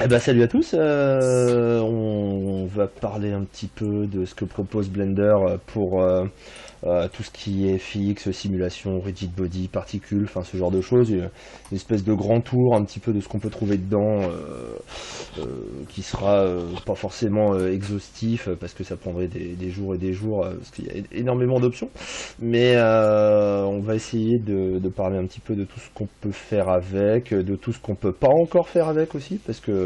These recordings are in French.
Eh ben, salut à tous, on va parler un petit peu de ce que propose Blender pour tout ce qui est FX, simulation, rigid body, particules, enfin ce genre de choses, une espèce de grand tour un petit peu de ce qu'on peut trouver dedans, qui sera pas forcément exhaustif parce que ça prendrait des jours et des jours parce qu'il y a énormément d'options, mais on va essayer de parler un petit peu de tout ce qu'on peut faire avec, de tout ce qu'on peut pas encore faire avec aussi, parce que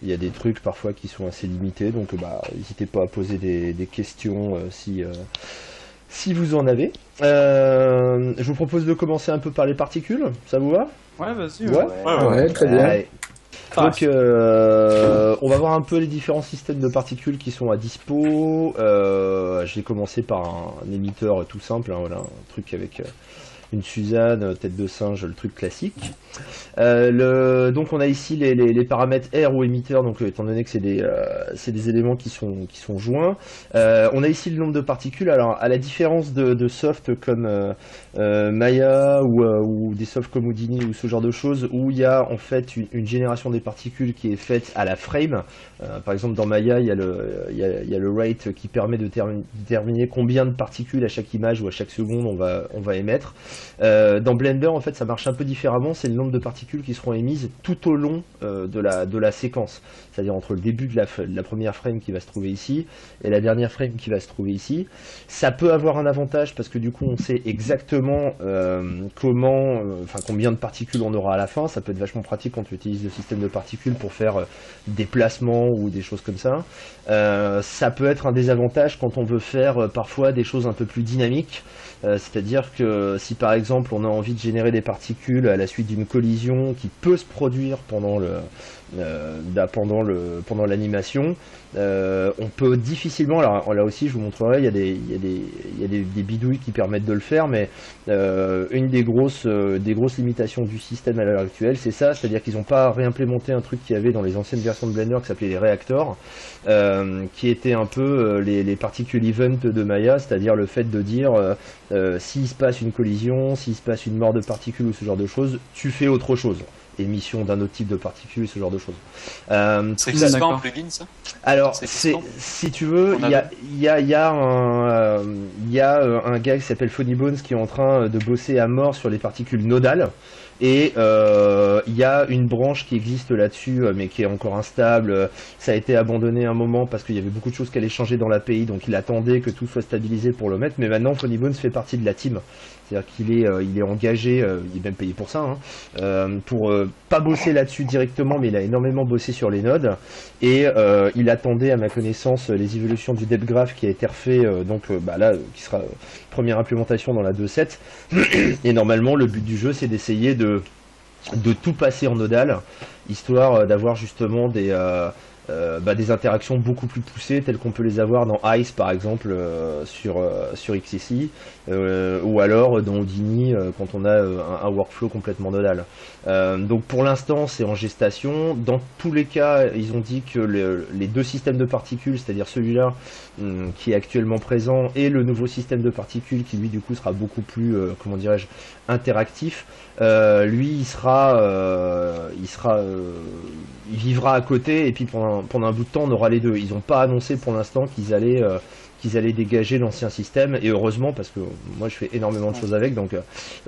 il y a des trucs parfois qui sont assez limités, donc bah, n'hésitez pas à poser des questions si vous en avez. Je vous propose de commencer un peu par les particules, ça vous va? Ouais, vas-y, ouais. Ouais. Ouais, Ouais, ouais. ouais, très bien. Allez. Donc, on va voir un peu les différents systèmes de particules qui sont à dispo. J'ai commencé par un émetteur tout simple, hein, voilà, un truc avec une Suzanne, tête de singe, le truc classique. Donc on a ici les paramètres R ou émetteur, donc étant donné que c'est des éléments qui sont joints. On a ici le nombre de particules. Alors à la différence de softs comme Maya ou des softs comme Houdini ou ce genre de choses, où il y a en fait une génération des particules qui est faite à la frame. Par exemple dans Maya, il y a le rate qui permet de déterminer combien de particules à chaque image ou à chaque seconde on va émettre. Dans Blender, en fait, ça marche un peu différemment. C'est le nombre de particules qui seront émises tout au long de la séquence. C'est-à-dire entre le début de la première frame qui va se trouver ici et la dernière frame qui va se trouver ici. Ça peut avoir un avantage parce que du coup, on sait exactement combien de particules on aura à la fin. Ça peut être vachement pratique quand tu utilises le système de particules pour faire des placements ou des choses comme ça. Ça peut être un désavantage quand on veut faire parfois des choses un peu plus dynamiques. C'est-à-dire que si par exemple on a envie de générer des particules à la suite d'une collision qui peut se produire pendant l'animation, on peut difficilement, alors là aussi je vous montrerai, il y a des bidouilles qui permettent de le faire, mais une des grosses limitations du système à l'heure actuelle, c'est ça, c'est-à-dire qu'ils n'ont pas réimplémenté un truc qu'il y avait dans les anciennes versions de Blender qui s'appelait les réacteurs, qui étaient un peu les particules event de Maya, c'est-à-dire le fait de dire s'il se passe une collision, s'il se passe une mort de particules ou ce genre de choses, tu fais autre chose. Émission d'un autre type de particules, ce genre de choses. Ça Tout ça- existe pas en plugin, ça? alors, Ça existe pas si tu veux, en il y a, add-on? un gars qui s'appelle Funny Bones qui est en train de bosser à mort sur les particules nodales. Et il y a une branche qui existe là-dessus, mais qui est encore instable. Ça a été abandonné un moment parce qu'il y avait beaucoup de choses qui allaient changer dans l'API, donc il attendait que tout soit stabilisé pour le mettre. Mais maintenant, Funny Bones fait partie de la team. C'est-à-dire qu'il est engagé, il est même payé pour ça, hein, pour pas bosser là-dessus directement, mais il a énormément bossé sur les nodes. Et il attendait, à ma connaissance, les évolutions du depgraph qui a été refait, qui sera première implémentation dans la 2.7. Et normalement, le but du jeu, c'est d'essayer de tout passer en nodal, histoire d'avoir justement des interactions beaucoup plus poussées, telles qu'on peut les avoir dans Ice, par exemple, sur XCC, ou alors dans Houdini, quand on a un workflow complètement nodal. Donc pour l'instant, c'est en gestation. Dans tous les cas, ils ont dit que les deux systèmes de particules, c'est-à-dire celui-là qui est actuellement présent, et le nouveau système de particules qui, lui, du coup, sera beaucoup plus, comment dirais-je, interactif. Lui, il vivra à côté, et puis pendant un bout de temps, on aura les deux. Ils n'ont pas annoncé pour l'instant qu'ils allaient dégager l'ancien système, et heureusement, parce que moi je fais énormément de choses avec, donc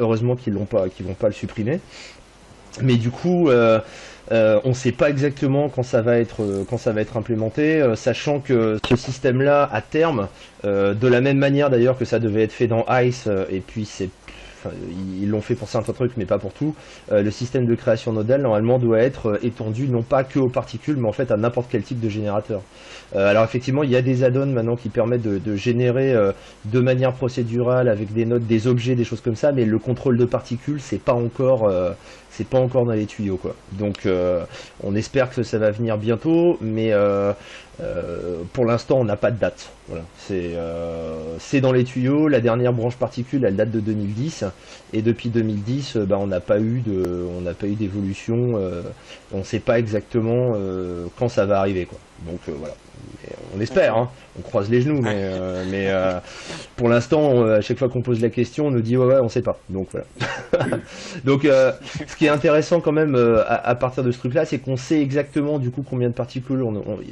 heureusement qu'ils vont pas le supprimer. Mais du coup, on ne sait pas exactement quand ça va être implémenté, sachant que ce système-là, à terme, de la même manière d'ailleurs que ça devait être fait dans Ice, et puis enfin, ils l'ont fait pour certains trucs, mais pas pour tout. Le système de création nodale, normalement, doit être étendu non pas que aux particules, mais en fait à n'importe quel type de générateur. Alors effectivement, il y a des add-ons maintenant qui permettent de générer de manière procédurale avec des nodes, des objets, des choses comme ça, mais le contrôle de particules, c'est pas encore dans les tuyaux, quoi. Donc on espère que ça va venir bientôt, mais pour l'instant on n'a pas de date. Voilà. C'est dans les tuyaux. La dernière branche particule, elle date de 2010, et depuis 2010, on n'a pas eu d'évolution. On ne sait pas exactement quand ça va arriver, quoi. Donc voilà. Mais on espère, hein. on croise les genoux, mais pour l'instant, à chaque fois qu'on pose la question, on nous dit ouais, on sait pas. Donc voilà. Donc ce qui est intéressant quand même à partir de ce truc-là, c'est qu'on sait exactement du coup combien de particules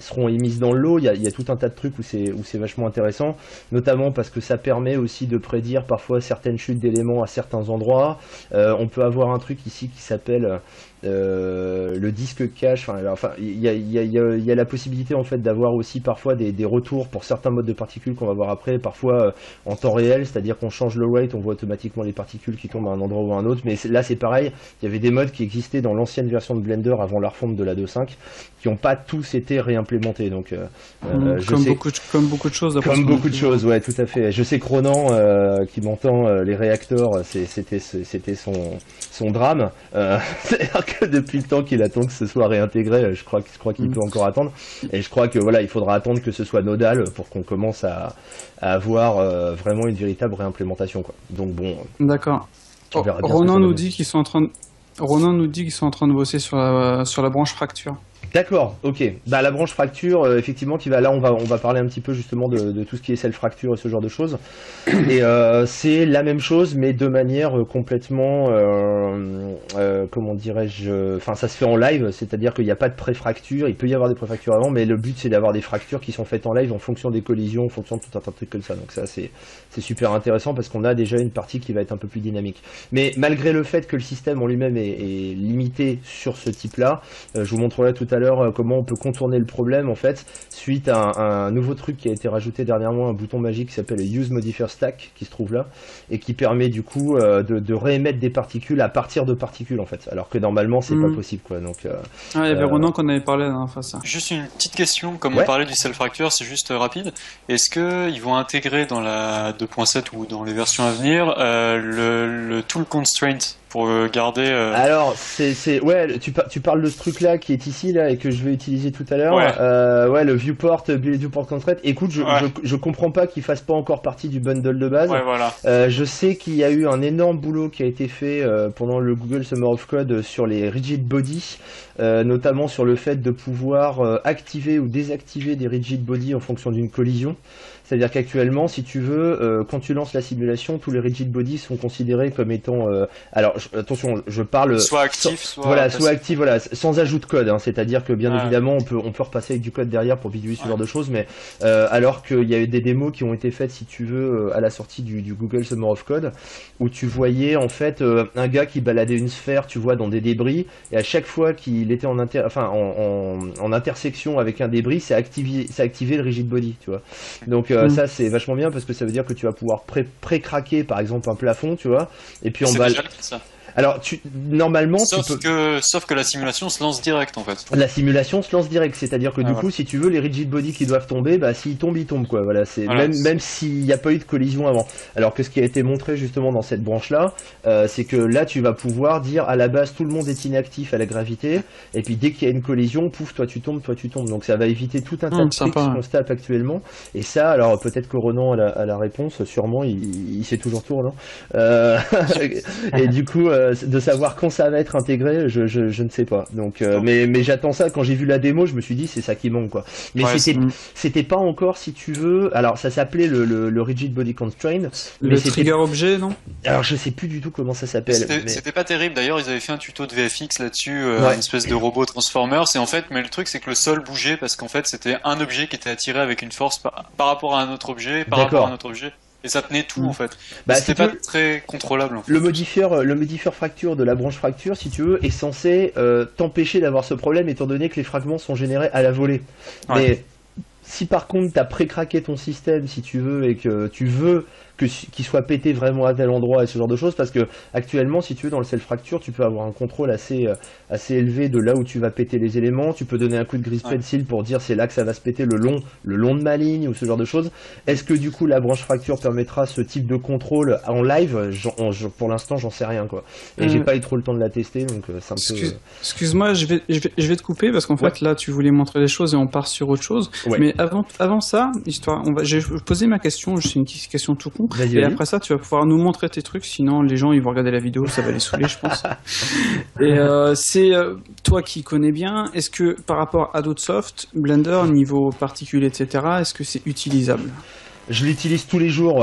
seront émises dans l'eau. Il y a tout un tas de trucs où c'est vachement intéressant, notamment parce que ça permet aussi de prédire parfois certaines chutes d'éléments à certains endroits. On peut avoir un truc ici qui s'appelle le disque cache. Enfin, il y a la possibilité en fait d'avoir aussi parfois des retours pour certains modes de particules qu'on va voir après, parfois en temps réel, c'est-à-dire qu'on change le rate, on voit automatiquement les particules qui tombent à un endroit ou à un autre. Mais là c'est pareil, il y avait des modes qui existaient dans l'ancienne version de Blender avant la refonte de la 2.5 qui n'ont pas tous été réimplémentés. Donc comme beaucoup de choses. Comme beaucoup de choses, ouais, tout à fait. Je sais que Ronan, qui m'entend, les réacteurs, c'était son drame. C'est-à-dire que depuis le temps qu'il attend que ce soit réintégré, je crois qu'il peut encore attendre. Et je crois que voilà, il faudra attendre que ce soit nodal pour qu'on commence à avoir vraiment une véritable réimplémentation, quoi. Donc bon. D'accord. Ronan nous dit qu'ils sont en train de bosser sur la branche fracture. D'accord, ok. Bah la branche fracture, effectivement, là on va parler un petit peu justement de tout ce qui est self-fracture et ce genre de choses. Et c'est la même chose, mais de manière complètement, comment dirais-je, enfin ça se fait en live, c'est-à-dire qu'il n'y a pas de pré-fracture, il peut y avoir des pré-fractures avant, mais le but c'est d'avoir des fractures qui sont faites en live en fonction des collisions, en fonction de tout un tas de trucs comme ça. Donc ça c'est super intéressant parce qu'on a déjà une partie qui va être un peu plus dynamique. Mais malgré le fait que le système en lui-même est limité sur ce type-là, je vous montrerai tout à l'heure comment on peut contourner le problème en fait suite à un nouveau truc qui a été rajouté dernièrement, un bouton magique qui s'appelle Use Modifier Stack qui se trouve là et qui permet du coup de réémettre des particules à partir de particules en fait, alors que normalement c'est pas possible quoi. Donc il y avait Ronan qu'on avait parlé la dernière fois ça. Juste une petite question, comme on parlait du self-fracture, c'est juste rapide. Est-ce qu'ils vont intégrer dans la 2.7 ou dans les versions à venir le tool constraint pour garder Alors ouais, tu parles de ce truc là qui est ici là et que je vais utiliser tout à l'heure. Ouais, le viewport constraint. Écoute, je comprends pas qu'il fasse pas encore partie du bundle de base. Ouais, voilà. Je sais qu'il y a eu un énorme boulot qui a été fait pendant le Google Summer of Code sur les rigid body, notamment sur le fait de pouvoir activer ou désactiver des rigid body en fonction d'une collision. C'est-à-dire qu'actuellement, si tu veux, quand tu lances la simulation, tous les rigid bodies sont considérés comme étant... alors, attention, je parle... Soit actif, soit actif, voilà, sans ajout de code. Hein, c'est-à-dire que, bien évidemment, on peut repasser avec du code derrière pour bidouiller ce genre de choses, mais alors qu'il y a eu des démos qui ont été faites, si tu veux, à la sortie du Google Summer of Code, où tu voyais, en fait, un gars qui baladait une sphère, tu vois, dans des débris, et à chaque fois qu'il était en intersection avec un débris, ça activait le rigid body, tu vois. Donc, ça c'est vachement bien parce que ça veut dire que tu vas pouvoir pré-craquer par exemple un plafond, tu vois, et puis en bas. Alors, normalement, sauf que la simulation se lance direct en fait. La simulation se lance direct, c'est-à-dire que du coup, si tu veux, les rigid body qui doivent tomber, bah s'ils tombent, ils tombent quoi. Voilà, même s'il n'y a pas eu de collision avant. Alors que ce qui a été montré justement dans cette branche-là, c'est que là, tu vas pouvoir dire à la base tout le monde est inactif à la gravité, et puis dès qu'il y a une collision, pouf, toi tu tombes. Donc ça va éviter tout un tas de trucs qu'on se tape actuellement. Et ça, alors peut-être que Ronan a la réponse, sûrement, il sait toujours tout, non et du coup. De savoir quand ça va être intégré, je ne sais pas. Donc, mais j'attends ça. Quand j'ai vu la démo, je me suis dit c'est ça qui manque quoi. Mais c'était pas encore, si tu veux. Alors ça s'appelait le rigid body constraint. Le trigger objet, non? Alors je sais plus du tout comment ça s'appelle. C'était pas terrible. D'ailleurs, ils avaient fait un tuto de VFX là-dessus, une espèce de robot Transformers. Et en fait, mais le truc c'est que le sol bougeait parce qu'en fait c'était un objet qui était attiré avec une force par rapport à un autre objet, par rapport à un autre objet. Et ça tenait tout en fait. C'était pas très contrôlable. En fait. Le modifier fracture de la branche fracture, si tu veux, est censé t'empêcher d'avoir ce problème étant donné que les fragments sont générés à la volée. Mais si par contre tu as pré-craqué ton système, si tu veux, et que tu veux qu'il soit pété vraiment à tel endroit et ce genre de choses, parce que actuellement, si tu veux, dans le self-fracture, tu peux avoir un contrôle assez élevé de là où tu vas péter les éléments, tu peux donner un coup de grease pencil pour dire c'est là que ça va se péter le long de ma ligne ou ce genre de choses. Est-ce que du coup la branche fracture permettra ce type de contrôle en live? Pour l'instant, j'en sais rien quoi. Et j'ai pas eu trop le temps de la tester, donc c'est un peu... Excuse-moi, je vais te couper parce qu'en fait là tu voulais montrer les choses et on part sur autre chose. Mais avant ça, je vais poser ma question, c'est une question tout con, et après ça tu vas pouvoir nous montrer tes trucs, sinon les gens ils vont regarder la vidéo, ça va les saouler je pense. Et c'est toi qui connais bien, est-ce que par rapport à d'autres softs, Blender, niveau particules, etc., est-ce que c'est utilisable ? Je l'utilise tous les jours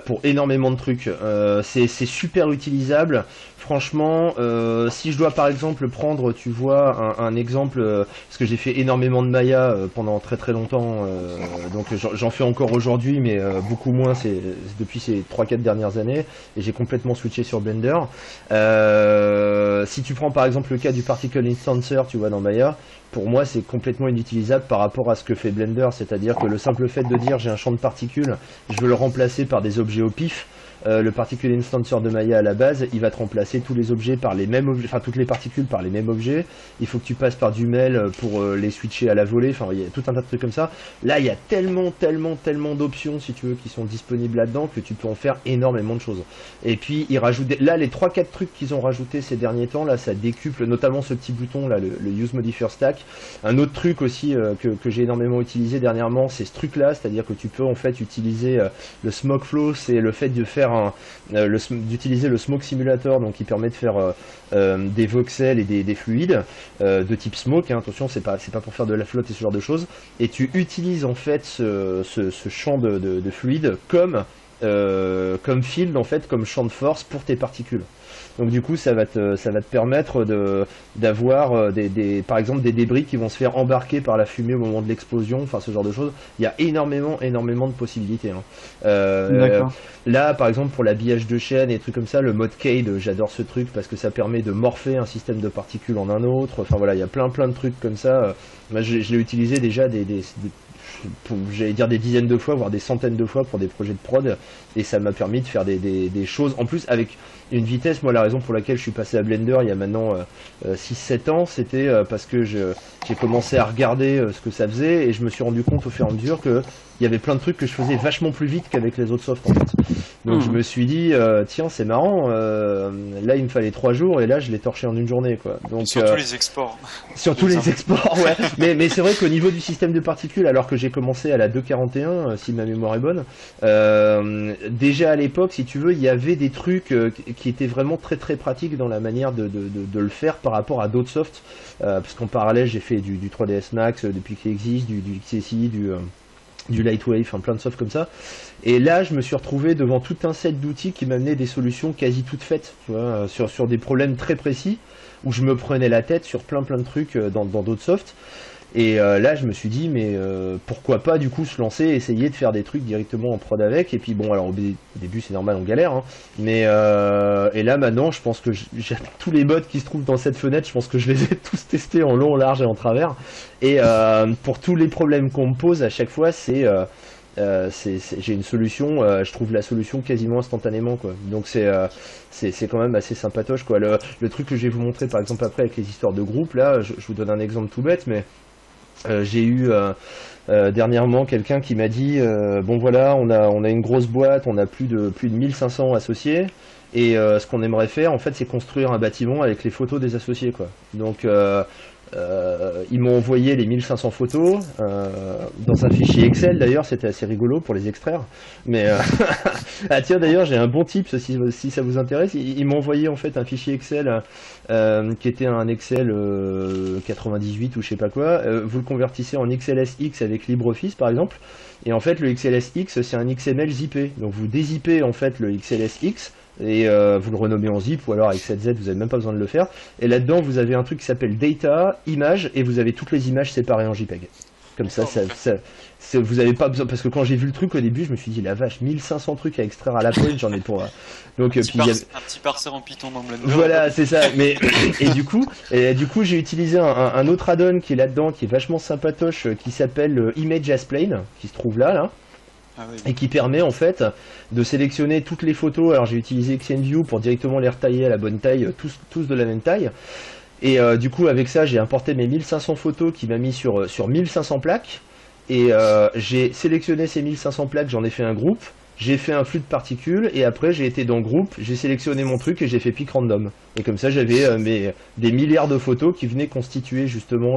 pour énormément de trucs. C'est super utilisable. Franchement, si je dois par exemple prendre, tu vois, un exemple, parce que j'ai fait énormément de Maya pendant très très longtemps, donc j'en fais encore aujourd'hui, mais beaucoup moins depuis ces 3-4 dernières années, et j'ai complètement switché sur Blender. Si tu prends par exemple le cas du Particle Instancer, tu vois, dans Maya, pour moi c'est complètement inutilisable par rapport à ce que fait Blender, c'est-à-dire que le simple fait de dire j'ai un champ de particules, je veux le remplacer par des objets au pif, le Particle Instancer de Maya à la base, il va te remplacer tous les objets par les mêmes objets, enfin toutes les particules par les mêmes objets. Il faut que tu passes par du mail pour les switcher à la volée. Enfin, il y a tout un tas de trucs comme ça. Là, il y a tellement d'options, si tu veux, qui sont disponibles là-dedans que tu peux en faire énormément de choses. Et puis, ils rajoutent là les 3-4 trucs qu'ils ont rajoutés ces derniers temps. Là, ça décuple, notamment ce petit bouton là, le Use Modifier Stack. Un autre truc aussi que j'ai énormément utilisé dernièrement, c'est ce truc-là, c'est-à-dire que tu peux en fait utiliser le Smoke Flow, c'est le fait de faire d'utiliser le Smoke Simulator, donc qui permet de faire des voxels et des fluides de type smoke, hein, attention, c'est pas pour faire de la flotte et ce genre de choses, et tu utilises en fait ce champ de fluide comme field, en fait, comme champ de force pour tes particules. Donc du coup ça va te permettre d'avoir par exemple des débris qui vont se faire embarquer par la fumée au moment de l'explosion, enfin ce genre de choses. Il y a énormément de possibilités, hein. Là par exemple pour l'habillage de chaîne et des trucs comme ça, le mode Cade, j'adore ce truc parce que ça permet de morpher un système de particules en un autre. Enfin voilà, il y a plein de trucs comme ça. Moi je l'ai utilisé déjà j'allais dire des dizaines de fois, voire des centaines de fois pour des projets de prod, et ça m'a permis de faire des choses en plus avec une vitesse. Moi la raison pour laquelle je suis passé à Blender il y a maintenant 6-7 ans, c'était parce que j'ai commencé à regarder ce que ça faisait, et je me suis rendu compte au fur et à mesure que il y avait plein de trucs que je faisais vachement plus vite qu'avec les autres softs en fait. Donc je me suis dit tiens c'est marrant, là il me fallait 3 jours et là je l'ai torché en une journée quoi. Donc surtout les exports. Surtout les exports, ouais. mais c'est vrai qu'au niveau du système de particules, alors que j'ai commencé à la 2.41 si ma mémoire est bonne, déjà à l'époque si tu veux il y avait des trucs qui étaient vraiment très pratiques dans la manière de le faire par rapport à d'autres softs, parce qu'en parallèle j'ai fait du 3ds Max depuis qu'il existe, du XSI, du Lightwave, enfin plein de softs comme ça. Et là, je me suis retrouvé devant tout un set d'outils qui m'amenaient des solutions quasi toutes faites, tu vois, sur des problèmes très précis, où je me prenais la tête sur plein de trucs dans d'autres softs. Et là, je me suis dit, mais pourquoi pas du coup se lancer, essayer de faire des trucs directement en prod avec. Et puis bon, alors au début c'est normal, on galère, hein, mais et là maintenant, je pense que j'ai tous les modes qui se trouvent dans cette fenêtre, je pense que je les ai tous testés en long, en large et en travers. Et pour tous les problèmes qu'on me pose à chaque fois, j'ai une solution, je trouve la solution quasiment instantanément quoi. Donc c'est quand même assez sympatoche quoi. Le truc que je vais vous montrer par exemple après avec les histoires de groupe, là je vous donne un exemple tout bête, mais j'ai eu dernièrement quelqu'un qui m'a dit bon voilà, on a une grosse boîte, on a plus de 1500 associés, et ce qu'on aimerait faire en fait c'est construire un bâtiment avec les photos des associés quoi. Donc ils m'ont envoyé les 1500 photos dans un fichier Excel, d'ailleurs c'était assez rigolo pour les extraire, mais ah tiens d'ailleurs j'ai un bon tip si ça vous intéresse, ils m'ont envoyé en fait un fichier Excel qui était un Excel 98 ou je sais pas quoi, vous le convertissez en XLSX avec LibreOffice par exemple, et en fait le XLSX c'est un XML zippé, donc vous dézippez en fait le XLSX et vous le renommez en zip, ou alors avec 7Z vous n'avez même pas besoin de le faire, et là-dedans vous avez un truc qui s'appelle Data, Images, et vous avez toutes les images séparées en JPEG. Comme ça, vous avez pas besoin, parce que quand j'ai vu le truc au début, je me suis dit la vache, 1500 trucs à extraire à la pointe, j'en ai pour. Donc un petit parseur en Python dans Blender. Voilà, c'est ça. Mais et du coup, j'ai utilisé un autre add-on qui est là-dedans, qui est vachement sympatoche, qui s'appelle ImageAsplane, qui se trouve là. Ah oui. Et qui permet en fait de sélectionner toutes les photos. Alors j'ai utilisé XNView pour directement les retailler à la bonne taille, tous de la même taille. Et du coup avec ça j'ai importé mes 1500 photos qui m'a mis sur 1500 plaques. Et j'ai sélectionné ces 1500 plaques, j'en ai fait un groupe, j'ai fait un flux de particules, et après j'ai été dans le groupe, j'ai sélectionné mon truc et j'ai fait pick random. Et comme ça j'avais des milliards de photos qui venaient constituer justement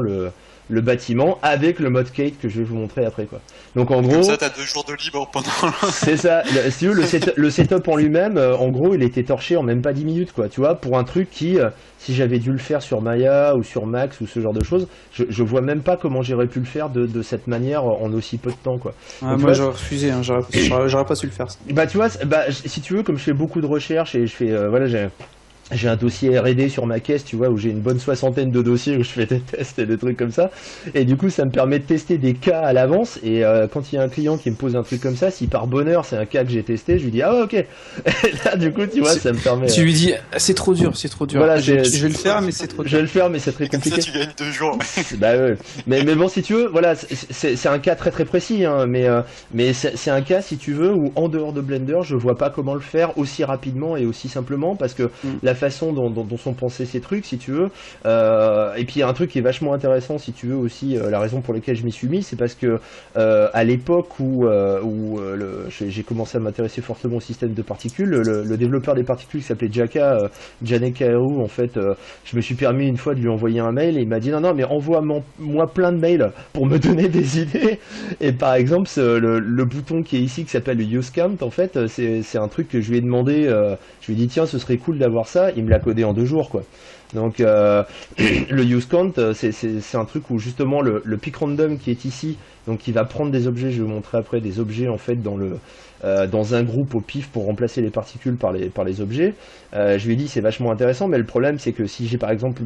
le bâtiment avec le mode Kate que je vais vous montrer après, quoi. Donc en gros, comme ça t'as 2 jours de libre pendant. c'est ça. Si tu veux, le setup en lui-même, en gros, il était torché en même pas 10 minutes, quoi. Tu vois, pour un truc qui, si j'avais dû le faire sur Maya ou sur Max ou ce genre de choses, je vois même pas comment j'aurais pu le faire de cette manière en aussi peu de temps, quoi. Donc, moi j'aurais refusé, hein, j'aurais pas su le faire. Ça. Bah tu vois, si tu veux, comme je fais beaucoup de recherches et je fais, voilà, j'ai un dossier R&D sur ma caisse, tu vois, où j'ai une bonne 60aine de dossiers où je fais des tests et des trucs comme ça. Et du coup, ça me permet de tester des cas à l'avance. Et quand il y a un client qui me pose un truc comme ça, si par bonheur c'est un cas que j'ai testé, je lui dis ah ouais, ok. Et là, du coup, tu vois, ça me permet. Tu lui dis c'est trop dur, c'est trop dur. Voilà, je vais le faire, mais c'est trop dur. Je vais le faire, mais c'est très compliqué. Ça, tu gagnes 2 jours. Bah ouais. Mais bon, si tu veux, voilà, c'est un cas très très précis, hein, mais c'est un cas, si tu veux, où en dehors de Blender, je vois pas comment le faire aussi rapidement et aussi simplement, parce que la façon dont sont pensés ces trucs, si tu veux, et puis il y a un truc qui est vachement intéressant, si tu veux aussi, la raison pour laquelle je m'y suis mis, c'est parce que à l'époque où j'ai commencé à m'intéresser fortement au système de particules, le développeur des particules qui s'appelait Jaka, Janek Kaeru, en fait, je me suis permis une fois de lui envoyer un mail et il m'a dit non mais envoie-moi plein de mails pour me donner des idées. Et par exemple le bouton qui est ici qui s'appelle le use count, en fait c'est un truc que je lui ai demandé, je lui ai dit tiens ce serait cool d'avoir ça, il me l'a codé en 2 jours, quoi. Donc le use count, c'est un truc où justement le pick random qui est ici, donc il va prendre des objets, je vais vous montrer après, des objets en fait dans un groupe au pif pour remplacer les particules par les objets. Je lui ai dit c'est vachement intéressant, mais le problème c'est que si j'ai par exemple,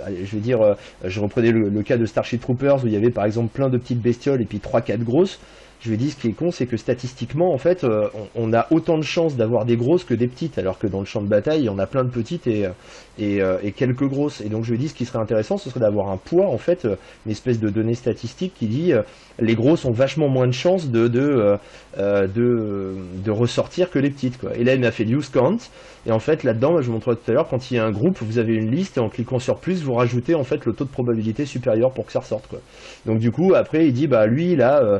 allez, je vais dire, je reprenais le cas de Starship Troopers où il y avait par exemple plein de petites bestioles et puis 3-4 grosses. Je lui ai dit ce qui est con, c'est que statistiquement, en fait, on a autant de chances d'avoir des grosses que des petites, alors que dans le champ de bataille, il y en a plein de petites et quelques grosses. Et donc je lui ai dit ce qui serait intéressant, ce serait d'avoir un poids, en fait, une espèce de donnée statistique qui dit les grosses ont vachement moins de chances de ressortir que les petites, quoi. Et là, il m'a fait use count. Et en fait, là-dedans, je vous montrerai tout à l'heure, quand il y a un groupe, vous avez une liste et en cliquant sur plus, vous rajoutez en fait le taux de probabilité supérieur pour que ça ressorte, quoi. Donc du coup, après, il dit bah lui, il a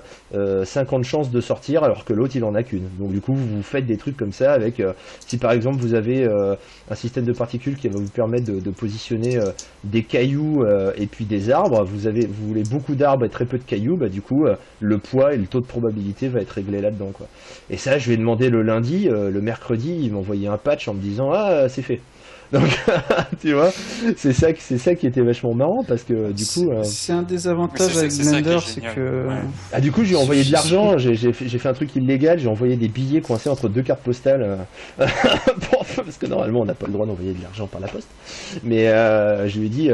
50 chances de sortir alors que l'autre, il en a qu'une. Donc du coup, vous faites des trucs comme ça avec, si par exemple vous avez un système de particules qui va vous permettre de positionner des cailloux et puis des arbres, vous voulez beaucoup d'arbres et très peu de cailloux, bah du coup, le poids et le taux de probabilité va être réglé là-dedans, quoi. Et ça, je lui ai demandé le lundi, le mercredi, il m'a envoyé un patch en me disant ah c'est fait. Donc tu vois, c'est ça qui était vachement marrant parce que du coup c'est un des avantages avec Blender, c'est que ah du coup j'ai envoyé de l'argent, j'ai fait un truc illégal, j'ai envoyé des billets coincés entre 2 cartes postales parce que normalement on n'a pas le droit d'envoyer de l'argent par la poste, mais je lui ai dit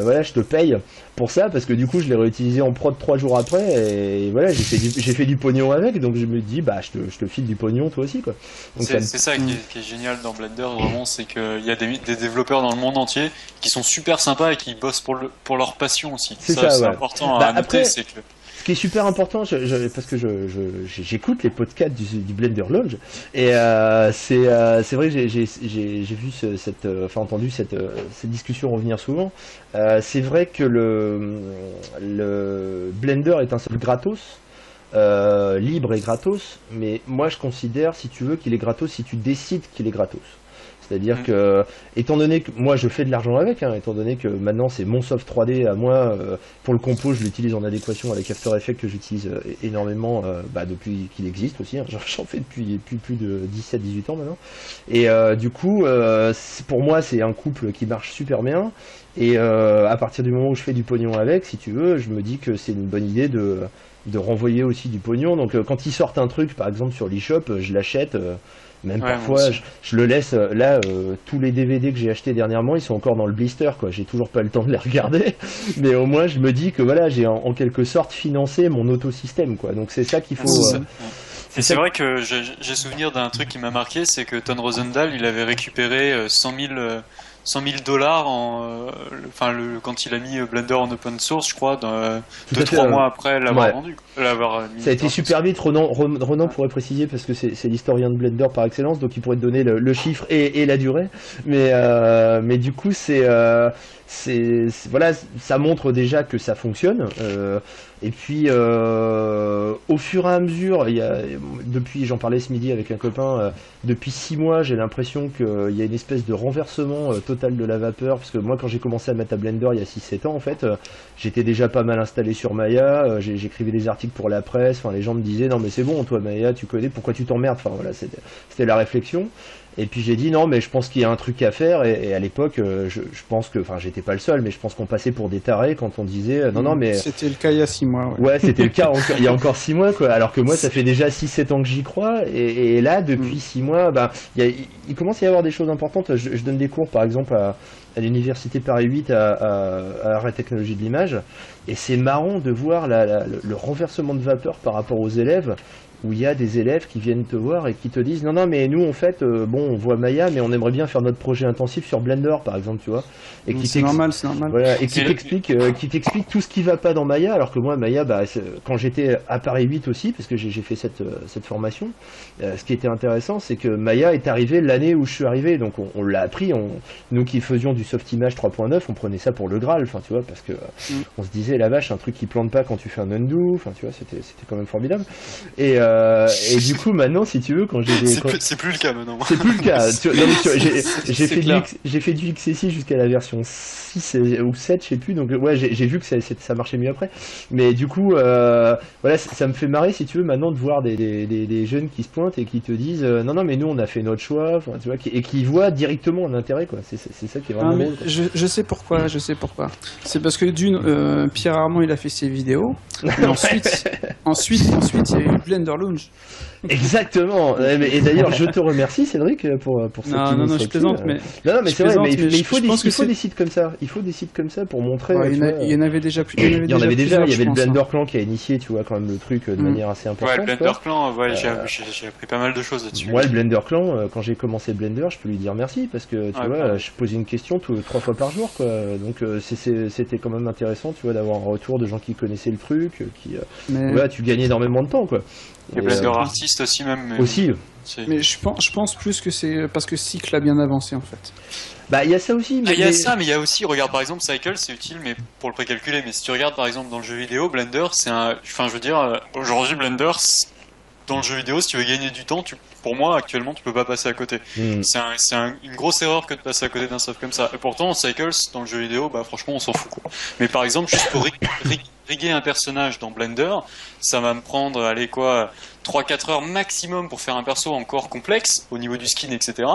voilà je te paye pour ça parce que du coup je l'ai réutilisé en prod 3 jours après et voilà j'ai fait du pognon avec, donc je me dis bah je te file du pognon toi aussi, quoi. C'est ça qui est génial dans Blender vraiment, c'est qu'il y a des développeurs dans le monde entier qui sont super sympas et qui bossent pour leur passion aussi. C'est ouais. important à noter, c'est que ce qui est super important, parce que j'écoute les podcasts du Blender Lounge et c'est vrai que j'ai vu entendu cette discussion revenir souvent. C'est vrai que le Blender est un seul gratos. Libre et gratos, mais moi je considère, si tu veux, qu'il est gratos si tu décides qu'il est gratos. C'est-à-dire que, étant donné que moi je fais de l'argent avec, hein, étant donné que maintenant c'est mon soft 3D à moi, pour le compo je l'utilise en adéquation avec After Effects que j'utilise énormément depuis qu'il existe aussi, hein, j'en fais depuis plus de 17-18 ans maintenant. Et du coup, pour moi c'est un couple qui marche super bien. Et à partir du moment où je fais du pognon avec, si tu veux, je me dis que c'est une bonne idée de renvoyer aussi du pognon. Donc quand ils sortent un truc, par exemple sur l'eShop, je l'achète. Même parfois, je le laisse. Là, tous les DVD que j'ai achetés dernièrement, ils sont encore dans le blister, quoi. J'ai toujours pas le temps de les regarder, mais au moins je me dis que voilà, j'ai en quelque sorte financé mon autosystème, quoi. Donc c'est ça qu'il faut. C'est vrai que j'ai souvenir d'un truc qui m'a marqué, c'est que Ton Rosendahl, il avait récupéré 100 000 quand il a mis Blender en open source, je crois, 2-3 mois après l'avoir vendu. Ça a été super vite. Ronan pourrait préciser parce que c'est l'historien de Blender par excellence, donc il pourrait te donner le chiffre et la durée. Mais du coup, voilà, ça montre déjà que ça fonctionne. Et puis, au fur et à mesure, depuis, j'en parlais ce midi avec un copain, depuis 6 mois, j'ai l'impression qu'il y a une espèce de renversement totale de la vapeur, parce que moi quand j'ai commencé à mettre à Blender il y a 6-7 ans en fait, j'étais déjà pas mal installé sur Maya, j'écrivais des articles pour la presse, enfin les gens me disaient non mais c'est bon toi Maya tu connais, pourquoi tu t'emmerdes, enfin voilà c'était la réflexion. Et puis j'ai dit non mais je pense qu'il y a un truc à faire et à l'époque je pense que, enfin j'étais pas le seul mais je pense qu'on passait pour des tarés quand on disait non mais... C'était le cas il y a 6 mois. Ouais c'était le cas il y a encore 6 mois quoi, alors que moi ça fait déjà 6-7 ans que j'y crois et là depuis 6 mois il commence à y avoir des choses importantes. Je donne des cours par exemple à l'université Paris 8 à Art et Technologie de l'image et c'est marrant de voir le renversement de vapeur par rapport aux élèves, où il y a des élèves qui viennent te voir et qui te disent non mais nous en fait on voit Maya mais on aimerait bien faire notre projet intensif sur Blender par exemple, tu vois, et qui c'est normal. Voilà, et qui t'explique tout ce qui va pas dans Maya, alors que moi Maya quand j'étais à Paris 8 aussi parce que j'ai fait cette formation, ce qui était intéressant c'est que Maya est arrivé l'année où je suis arrivé, donc on l'a appris, nous qui faisions du Softimage 3.9 on prenait ça pour le Graal, enfin tu vois, parce que on se disait la vache, un truc qui plante pas quand tu fais un undo, enfin tu vois, c'était quand même formidable. Et du coup maintenant si tu veux quand j'ai c'est plus le cas maintenant. C'est plus le cas. J'ai fait du XSI jusqu'à la version 6 ou 7 je sais plus, donc ouais j'ai vu que ça marchait mieux après, mais du coup voilà ça me fait marrer si tu veux maintenant de voir des jeunes qui se pointent et qui te disent non mais nous on a fait notre choix, enfin, tu vois, et qui voient directement l'intérêt quoi. C'est ça qui est vraiment drôle, quoi. Je sais pourquoi c'est parce que Pierre Armand il a fait ses vidéos et ensuite il y a eu Blender Lounge. Exactement. Et d'ailleurs, je te remercie, Cédric, pour cette initiative. Non, je plaisante, mais... Non, mais c'est vrai, mais il faut des sites comme ça. Il faut des sites comme ça pour montrer... Ouais, il y en avait déjà plus. Il y avait le Blender Clan qui a initié, tu vois, quand même le truc de manière assez importante. Ouais, le Blender Clan, j'ai appris pas mal de choses là-dessus. Moi, le Blender Clan, quand j'ai commencé Blender, je peux lui dire merci, parce que, tu vois, je posais une question 3 fois par jour, quoi. Donc, c'était quand même intéressant, tu vois, d'avoir un retour de gens qui connaissaient le truc, voilà, tu gagnais énormément de temps, quoi. Et Blender Artist aussi même. Aussi. Mais je pense plus que c'est parce que Cycle a bien avancé en fait. Bah il y a ça aussi. Mais il y a ça, mais il y a aussi, regarde par exemple Cycle, c'est utile, mais pour le précalculer. Mais si tu regardes par exemple dans le jeu vidéo, Blender, enfin je veux dire, aujourd'hui Blender, dans le jeu vidéo, si tu veux gagner du temps, pour moi actuellement, tu peux pas passer à côté. C'est une grosse erreur que de passer à côté d'un stuff comme ça. Et pourtant, Cycles dans le jeu vidéo, bah franchement, on s'en fout quoi. Mais par exemple, juste pour riguer un personnage dans Blender, ça va me prendre, 3-4 heures maximum pour faire un perso encore complexe au niveau du skin, etc.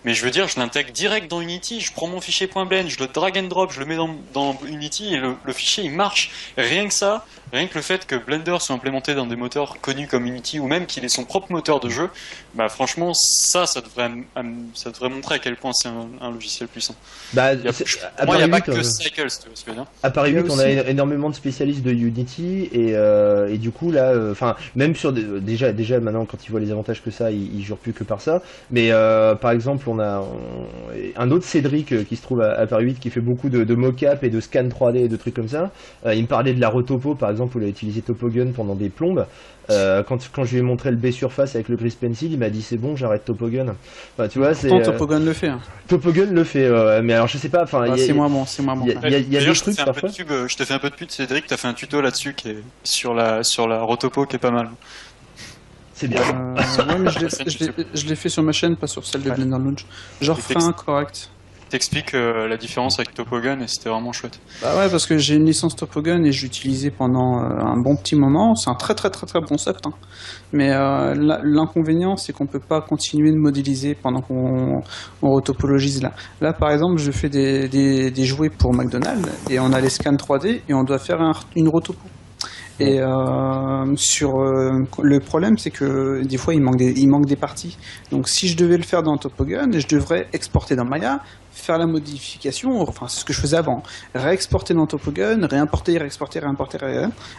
Mais je veux dire, je l'intègre direct dans Unity, je prends mon fichier .blend, je le drag and drop, je le mets dans Unity et le fichier il marche. Rien que le fait que Blender soit implémenté dans des moteurs connus comme Unity ou même qu'il ait son propre moteur de jeu, bah franchement ça devrait montrer à quel point c'est un logiciel puissant. Bah, moi il n'y a pas que Cycles, tu vois ce que je veux dire. À Paris 8 on a énormément de spécialistes de Unity et du coup là, enfin même sur déjà maintenant quand ils voient les avantages que ça, ils jurent plus que par ça. Mais par exemple on a un autre Cédric qui se trouve à Paris 8 qui fait beaucoup de mocap et de scan 3D et de trucs comme ça. Il me parlait de la Rotopo par exemple où il a utilisé Topogun pendant des plombes. Quand je lui ai montré le B-Surface avec le Grease Pencil, il m'a dit c'est bon, j'arrête Topogun. Enfin, tu vois, Topogun le fait. Topogun le fait, mais alors je sais pas. Enfin, c'est moins bon. Il y a des trucs parfois. Je te fais un peu de pub, Cédric. T'as fait un tuto là-dessus qui est sur la Rotopo qui est pas mal. C'est bien. Ouais, mais je l'ai fait sur ma chaîne, pas sur celle de Blender Launch. Genre fin correct. T'expliques la différence avec Topogun et c'était vraiment chouette. Bah ouais, parce que j'ai une licence Topogun et je l'utilisais pendant un bon petit moment. C'est un très bon soft, hein. Mais l'inconvénient, c'est qu'on peut pas continuer de modéliser pendant qu'on retopologise là. Là, par exemple, je fais des jouets pour McDonald's et on a les scans 3D et on doit faire une rotopo. Et le problème, c'est que des fois il manque des parties. Donc si je devais le faire dans Topogun, je devrais exporter dans Maya, faire la modification, enfin c'est ce que je faisais avant, réexporter dans Topogun, réimporter,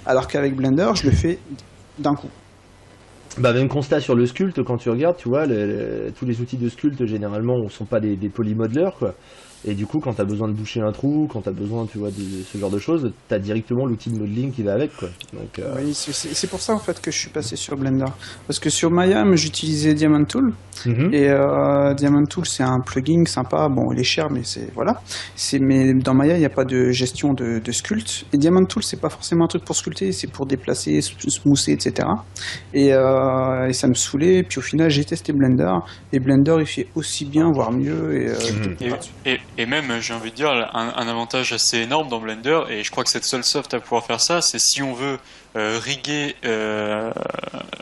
alors qu'avec Blender, je le fais d'un coup. Bah même constat sur le sculpt, quand tu regardes, tu vois, tous les outils de sculpt généralement ne sont pas des polymodelers, quoi. Et du coup, quand tu as besoin de boucher un trou, quand tu as besoin, tu vois, de ce genre de choses, tu as directement l'outil de modeling qui va avec, quoi. Donc, oui, c'est pour ça en fait que je suis passé sur Blender. Parce que sur Maya, j'utilisais Diamond Tool. Et Diamond Tool, c'est un plugin sympa. Bon, il est cher, mais voilà. Mais dans Maya, il n'y a pas de gestion de sculpt. Et Diamond Tool, c'est pas forcément un truc pour sculpter, c'est pour déplacer, smoother, etc. Et ça me saoulait. Puis au final, j'ai testé Blender. Et Blender, il fait aussi bien, voire mieux. Et même, j'ai envie de dire, un avantage assez énorme dans Blender, et je crois que c'est le seul soft à pouvoir faire ça, c'est si on veut riguer,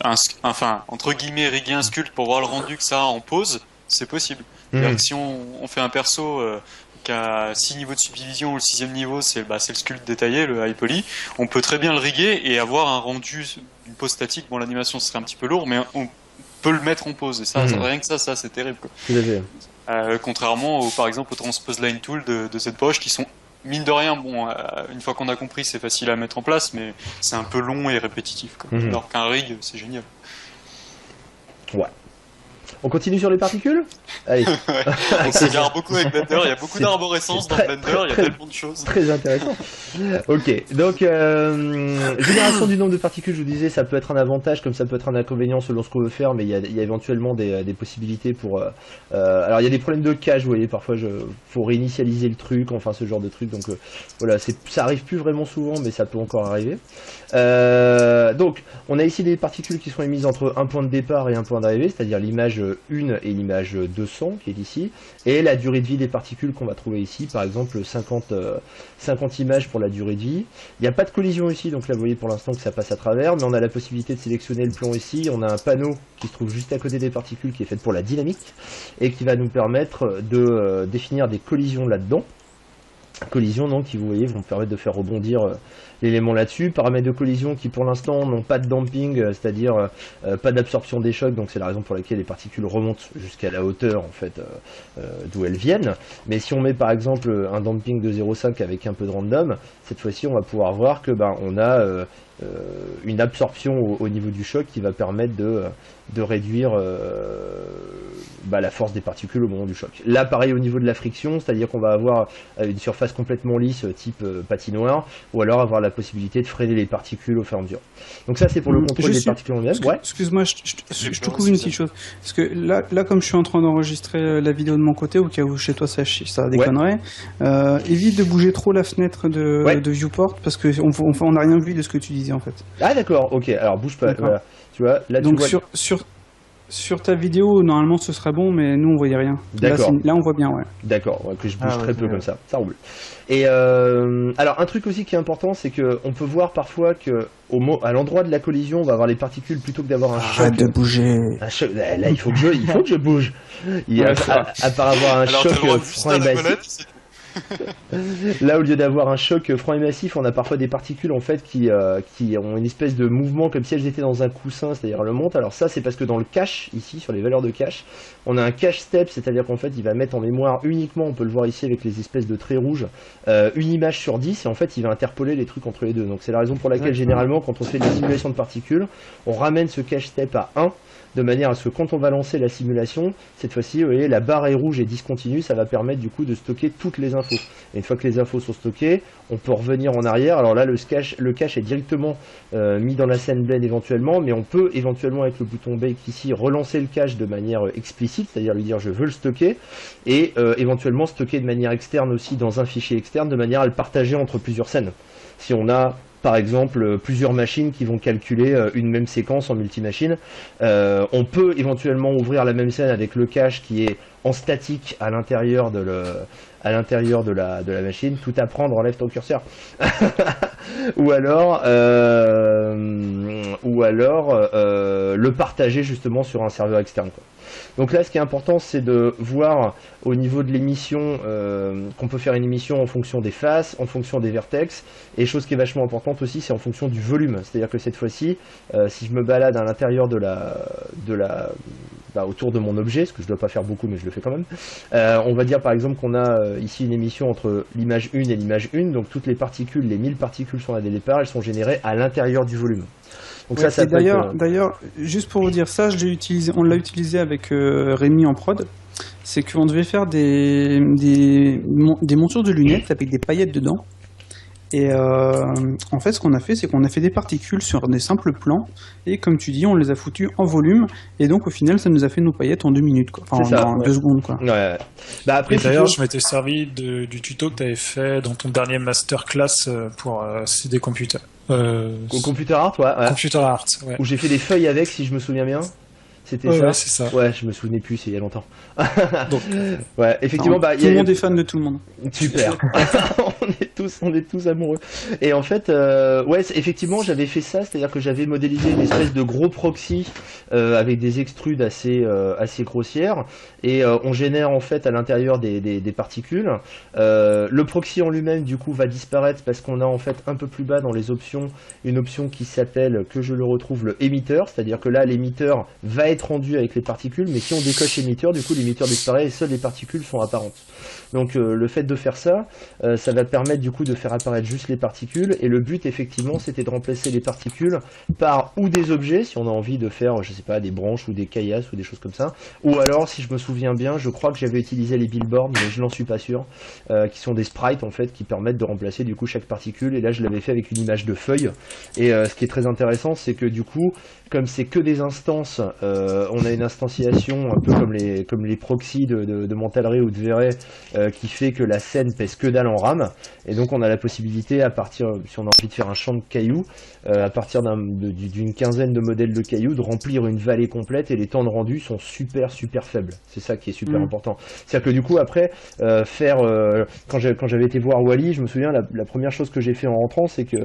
entre guillemets, riguer un sculpt pour voir le rendu que ça a en pause, c'est possible. C'est-à-dire que si on fait un perso qui a 6 niveaux de subdivision, ou le 6e niveau, c'est le sculpt détaillé, le high poly, on peut très bien le riguer et avoir un rendu d'une pose statique. Bon, l'animation serait un petit peu lourd, mais on peut le mettre en pause, et ça, rien que ça c'est terrible, quoi. Tout à fait. Contrairement par exemple au Transpose Line Tool de ZBrush, qui sont mine de rien, une fois qu'on a compris, c'est facile à mettre en place, mais c'est un peu long et répétitif, quoi. Alors qu'un rig, c'est génial. Ouais. On continue sur les particules? Allez. On s'égare beaucoup avec Blender, il y a beaucoup d'arborescence dans Blender, il y a tellement de choses. Très intéressant. Ok, donc génération du nombre de particules, je vous disais, ça peut être un avantage comme ça peut être un inconvénient selon ce qu'on veut faire, mais il y a éventuellement des possibilités pour... alors il y a des problèmes de cache, vous voyez, parfois faut réinitialiser le truc, enfin ce genre de truc, donc voilà, ça arrive plus vraiment souvent, mais ça peut encore arriver. Donc on a ici des particules qui sont émises entre un point de départ et un point d'arrivée, c'est-à-dire l'image 1 et l'image 200 qui est ici, et la durée de vie des particules qu'on va trouver ici, par exemple 50 images pour la durée de vie. Il n'y a pas de collision ici, donc là vous voyez pour l'instant que ça passe à travers, mais on a la possibilité de sélectionner le plan ici. On a un panneau qui se trouve juste à côté des particules qui est fait pour la dynamique et qui va nous permettre de définir des collisions là-dedans. Collisions donc qui, vous voyez, vont permettre de faire rebondir l'élément là-dessus. Paramètres de collision qui pour l'instant n'ont pas de damping, c'est-à-dire pas d'absorption des chocs, donc c'est la raison pour laquelle les particules remontent jusqu'à la hauteur en fait d'où elles viennent. Mais si on met par exemple un damping de 0,5 avec un peu de random, cette fois-ci on va pouvoir voir que on a une absorption au niveau du choc qui va permettre de réduire la force des particules au moment du choc. Là pareil au niveau de la friction, c'est-à-dire qu'on va avoir une surface complètement lisse type patinoire, ou alors avoir la possibilité de freiner les particules au fur et à mesure. Donc ça c'est pour le contrôle des particules en elles. Ouais. Excuse-moi, je te couvre une petite chose. Parce que là comme je suis en train d'enregistrer la vidéo de mon côté, au cas où chez toi ça déconnerait, évite de bouger trop la fenêtre de viewport, parce qu'on n'a rien vu de ce que tu disais en fait. Ah d'accord, ok, alors bouge pas, voilà. Tu vois, là, donc sur ta vidéo, normalement ce serait bon, mais nous on voyait rien. D'accord. Là on voit bien, ouais. D'accord, que je bouge très peu comme ça roule. Et alors un truc aussi qui est important, c'est qu'on peut voir parfois que à l'endroit de la collision, on va avoir les particules plutôt que d'avoir un choc. Arrête de bouger. Un choc. Là, il faut que je bouge. À part avoir un choc franc et massif. Là, au lieu d'avoir un choc franc et massif, on a parfois des particules en fait qui ont une espèce de mouvement comme si elles étaient dans un coussin, c'est-à-dire elles montent. Alors ça, c'est parce que dans le cache, ici, sur les valeurs de cache, on a un cache step, c'est-à-dire qu'en fait, il va mettre en mémoire uniquement, on peut le voir ici avec les espèces de traits rouges, une image sur 10, et en fait, il va interpoler les trucs entre les deux. Donc c'est la raison pour laquelle, généralement, quand on fait des simulations de particules, on ramène ce cache step à 1, de manière à ce que quand on va lancer la simulation, cette fois-ci, vous voyez, la barre est rouge et discontinue, ça va permettre du coup de stocker toutes les infos. Et une fois que les infos sont stockées, on peut revenir en arrière. Alors là, le cache est directement mis dans la scène blend éventuellement, mais on peut éventuellement avec le bouton bake ici relancer le cache de manière explicite, c'est-à-dire lui dire je veux le stocker, et éventuellement stocker de manière externe aussi dans un fichier externe, de manière à le partager entre plusieurs scènes. Si on a par exemple plusieurs machines qui vont calculer une même séquence en multimachine, on peut éventuellement ouvrir la même scène avec le cache qui est en statique à l'intérieur de la machine, tout à prendre, enlève ton curseur. ou alors le partager justement sur un serveur externe, quoi. Donc là, ce qui est important, c'est de voir au niveau de l'émission qu'on peut faire une émission en fonction des faces, en fonction des vertex, et chose qui est vachement importante aussi, c'est en fonction du volume. C'est-à-dire que cette fois-ci, si je me balade à l'intérieur autour de mon objet, ce que je dois pas faire beaucoup, mais je le fais quand même, on va dire par exemple qu'on a ici une émission entre l'image 1 et l'image 1, donc toutes les particules, les 1000 particules sont là dès le départ, elles sont générées à l'intérieur du volume. Donc ouais, ça d'ailleurs, juste pour vous dire ça, on l'a utilisé avec Rémi en prod. C'est qu'on devait faire des montures de lunettes avec des paillettes dedans. Et en fait, ce qu'on a fait, c'est qu'on a fait des particules sur des simples plans. Et comme tu dis, on les a foutues en volume. Et donc, au final, ça nous a fait nos paillettes en 2 minutes, quoi. Enfin, en 2 secondes, quoi. Ouais. Après, d'ailleurs, je m'étais servi du tuto que tu avais fait dans ton dernier masterclass pour CD Computer. Au Computer Art, ouais. Computer Art, ouais. Où j'ai fait des feuilles avec, si je me souviens bien. C'était ça. Ouais, c'est ça. Ouais, je me souvenais plus, c'est il y a longtemps. Donc, ouais, effectivement, tout le monde est fan de tout le monde. Super. on est tous amoureux. Et en fait, ouais, effectivement, j'avais fait ça, c'est-à-dire que j'avais modélisé une espèce de gros proxy avec des extrudes assez grossières, et on génère en fait à l'intérieur des particules. Le proxy en lui-même, du coup, va disparaître parce qu'on a en fait un peu plus bas dans les options une option qui s'appelle, que je le retrouve, le émetteur, c'est-à-dire que là, l'émetteur va être rendu avec les particules, mais si on décoche l'émetteur, du coup, l'émetteur disparaît et seules les particules sont apparentes. Donc le fait de faire ça, ça va permettre du coup de faire apparaître juste les particules, et le but effectivement c'était de remplacer les particules par ou des objets, si on a envie de faire, je sais pas, des branches ou des caillasses ou des choses comme ça, ou alors, si je me souviens bien, je crois que j'avais utilisé les billboards, mais je n'en suis pas sûr, qui sont des sprites en fait, qui permettent de remplacer du coup chaque particule, et là je l'avais fait avec une image de feuille, et ce qui est très intéressant, c'est que du coup, comme c'est que des instances, on a une instantiation un peu comme les proxys de Mental-Ray ou de V-Ray, qui fait que la scène pèse que dalle en RAM, et donc on a la possibilité, à partir, si on a envie de faire un champ de cailloux, à partir d'une quinzaine de modèles de cailloux, de remplir une vallée complète, et les temps de rendu sont super faibles. C'est ça qui est super important. C'est-à-dire que du coup après, quand j'avais été voir Wally, je me souviens, la première chose que j'ai fait en rentrant, c'est que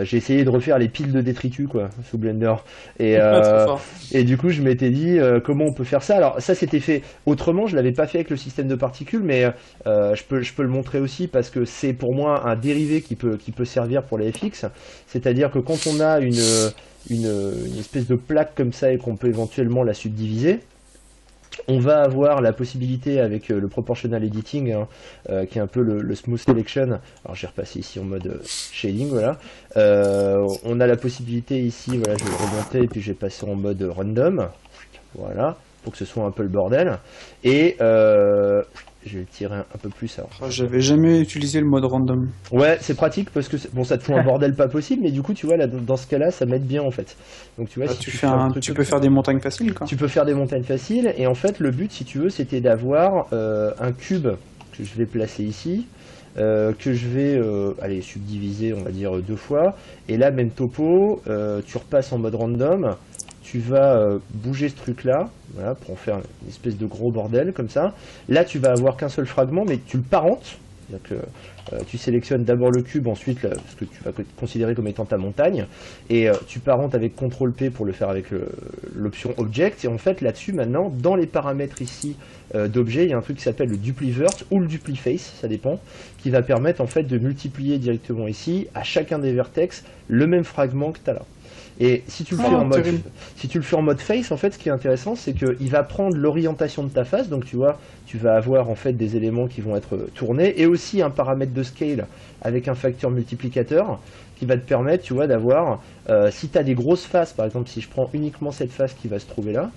j'ai essayé de refaire les piles de détritus sous Blender. Et du coup je m'étais dit comment on peut faire ça. Alors ça c'était fait autrement, je l'avais pas fait avec le système de particules, mais je peux le montrer aussi parce que c'est pour moi un dérivé qui peut servir pour les FX. C'est-à-dire que quand on a une espèce de plaque comme ça et qu'on peut éventuellement la subdiviser, on va avoir la possibilité avec le proportional editing, qui est un peu le smooth selection. Alors j'ai repassé ici en mode shading, voilà. On a la possibilité ici, voilà, je vais le remonter et puis je vais passer en mode random, voilà, pour que ce soit un peu le bordel. Et je vais le tirer un peu plus. Alors. J'avais jamais utilisé le mode random. Ouais, c'est pratique parce que bon, ça te fout un bordel pas possible, mais du coup, tu vois, là, dans ce cas-là, ça m'aide bien en fait. Donc, tu vois, si tu peux faire des montagnes faciles, quoi. Tu peux faire des montagnes faciles, et en fait, le but, si tu veux, c'était d'avoir un cube que je vais placer ici, que je vais aller subdiviser, on va dire 2 fois, et là, même topo, tu repasses en mode random. Tu vas bouger ce truc là, voilà, pour en faire une espèce de gros bordel comme ça. Là tu vas avoir qu'un seul fragment, mais tu le parentes, c'est-à-dire que tu sélectionnes d'abord le cube, ensuite ce que tu vas considérer comme étant ta montagne, et tu parentes avec CTRL-P pour le faire avec l'option Object, et en fait là-dessus maintenant, dans les paramètres ici d'objet, il y a un truc qui s'appelle le Duplivert ou le Dupliface, ça dépend, qui va permettre en fait de multiplier directement ici, à chacun des vertex, le même fragment que tu as là. Et si tu le fais en mode face, en fait, ce qui est intéressant, c'est qu'il va prendre l'orientation de ta face. Donc, tu vois, tu vas avoir en fait des éléments qui vont être tournés, et aussi un paramètre de scale avec un facteur multiplicateur qui va te permettre, tu vois, d'avoir, si tu as des grosses faces, par exemple, si je prends uniquement cette face qui va se trouver là.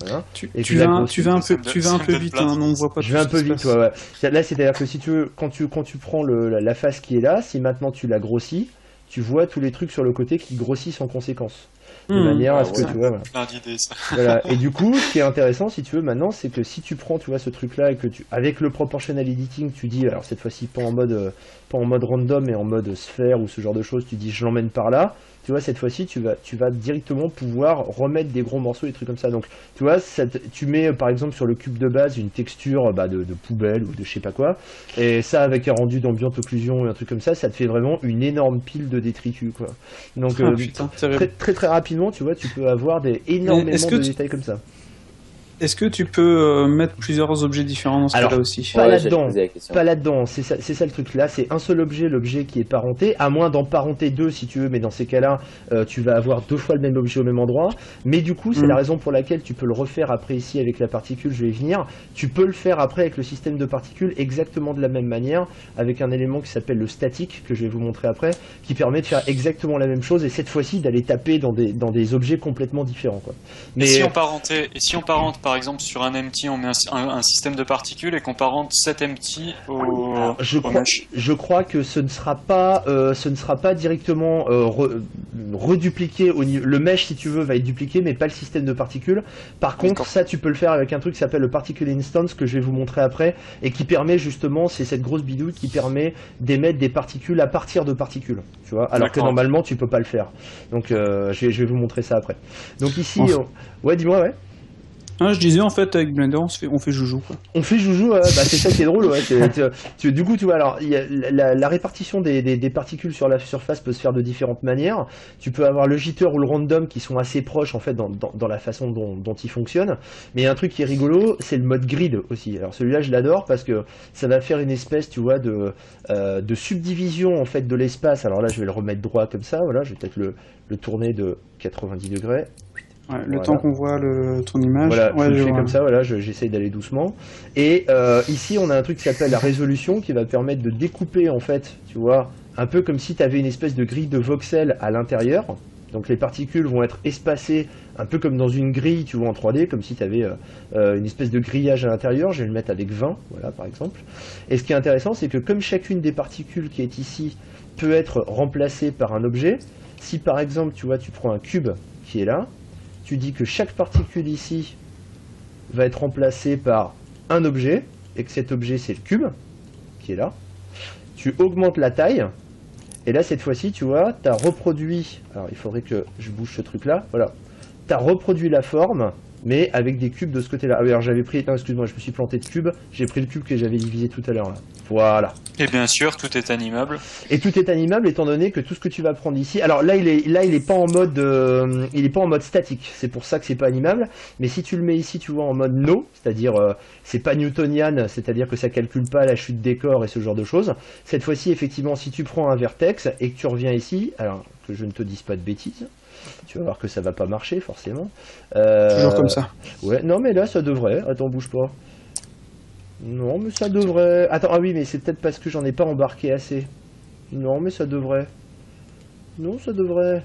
Voilà. Tu vas un peu vite, hein, non, on voit pas. Je vais un peu vite, ouais. Là, c'est-à-dire que si tu veux, quand tu prends la face qui est là, si maintenant tu la grossis, tu vois tous les trucs sur le côté qui grossissent en conséquence. De manière à ce que tu vois. Plein d'idées, ça. Voilà. Et du coup, ce qui est intéressant, si tu veux, maintenant, c'est que si tu prends, tu vois, ce truc-là et que avec le proportional editing, tu dis, alors cette fois-ci pas en mode random, mais en mode sphère ou ce genre de choses, tu dis, je l'emmène par là. Tu vois, cette fois-ci, tu vas directement pouvoir remettre des gros morceaux, des trucs comme ça. Donc, tu vois, tu mets par exemple sur le cube de base une texture de poubelle ou de je sais pas quoi, et ça avec un rendu d'ambient occlusion et un truc comme ça te fait vraiment une énorme pile de détritus, quoi. Donc, très rapidement, tu vois, tu peux avoir énormément de détails comme ça. Est-ce que tu peux mettre plusieurs objets différents dans ce cas-là aussi? Pas là-dedans, c'est ça le truc. Là, c'est un seul objet, l'objet qui est parenté, à moins d'en parenter 2 si tu veux, mais dans ces cas-là, tu vas avoir 2 fois le même objet au même endroit. Mais du coup, c'est la raison pour laquelle tu peux le refaire après ici avec la particule, je vais y venir. Tu peux le faire après avec le système de particules exactement de la même manière, avec un élément qui s'appelle le statique, que je vais vous montrer après, qui permet de faire exactement la même chose, et cette fois-ci d'aller taper dans des objets complètement différents, quoi. Mais si on parentait par par exemple sur un empty on met un système de particules et qu'on parente cet empty au mesh. Je crois que ce ne sera pas directement redupliqué au niveau. Le mesh, si tu veux, va être dupliqué, mais pas le système de particules. Par contre, ça tu peux le faire avec un truc qui s'appelle le particle instance que je vais vous montrer après et qui permet justement, c'est cette grosse bidouille qui permet d'émettre des particules à partir de particules, tu vois, alors que normalement tu peux pas le faire. Donc je vais vous montrer ça après. Donc ici, ouais, dis-moi, ouais. Ah, je disais en fait avec Blender on fait joujou quoi. On fait joujou, bah, c'est ça qui est drôle, ouais. Du coup tu vois, alors la répartition des particules sur la surface peut se faire de différentes manières. Tu peux avoir le jitter ou le random qui sont assez proches en fait dans la façon dont ils fonctionnent. Mais il y a un truc qui est rigolo, c'est le mode grid aussi. Alors celui-là je l'adore parce que ça va faire une espèce, tu vois, de subdivision en fait de l'espace. Alors là je vais le remettre droit comme ça, voilà, je vais peut-être le tourner de 90 degrés. Ouais, le temps qu'on voit ton image. Voilà, je le fais comme ça, voilà, j'essaye d'aller doucement. Et ici, on a un truc qui s'appelle la résolution qui va permettre de découper, en fait, tu vois, un peu comme si tu avais une espèce de grille de voxels à l'intérieur. Donc les particules vont être espacées un peu comme dans une grille, tu vois, en 3D, comme si tu avais une espèce de grillage à l'intérieur. Je vais le mettre avec 20, voilà, par exemple. Et ce qui est intéressant, c'est que comme chacune des particules qui est ici peut être remplacée par un objet, si par exemple, tu vois, tu prends un cube qui est là, tu dis que chaque particule ici va être remplacée par un objet, et que cet objet c'est le cube, qui est là. Tu augmentes la taille, et là cette fois-ci, tu vois, tu as reproduit, alors il faudrait que je bouge ce truc là, voilà. Tu as reproduit la forme, mais avec des cubes de ce côté-là. Ah oui, alors j'avais pris, non, excuse-moi, je me suis planté de cube, j'ai pris le cube que j'avais divisé tout à l'heure là. Voilà. Et bien sûr, tout est animable. Et tout est animable étant donné que tout ce que tu vas prendre ici. Alors là, il est pas en mode, statique. C'est pour ça que c'est pas animable. Mais si tu le mets ici, tu vois, en mode no, c'est-à-dire c'est pas newtonian, c'est-à-dire que ça calcule pas la chute des corps et ce genre de choses. Cette fois-ci, effectivement, si tu prends un vertex et que tu reviens ici, alors que je ne te dise pas de bêtises, tu vas voir que ça va pas marcher forcément. Toujours comme ça. Ouais, non mais là ça devrait. Attends, bouge pas. Non, mais ça devrait... Attends, ah oui, mais c'est peut-être parce que j'en ai pas embarqué assez. Non, mais ça devrait... Non, ça devrait...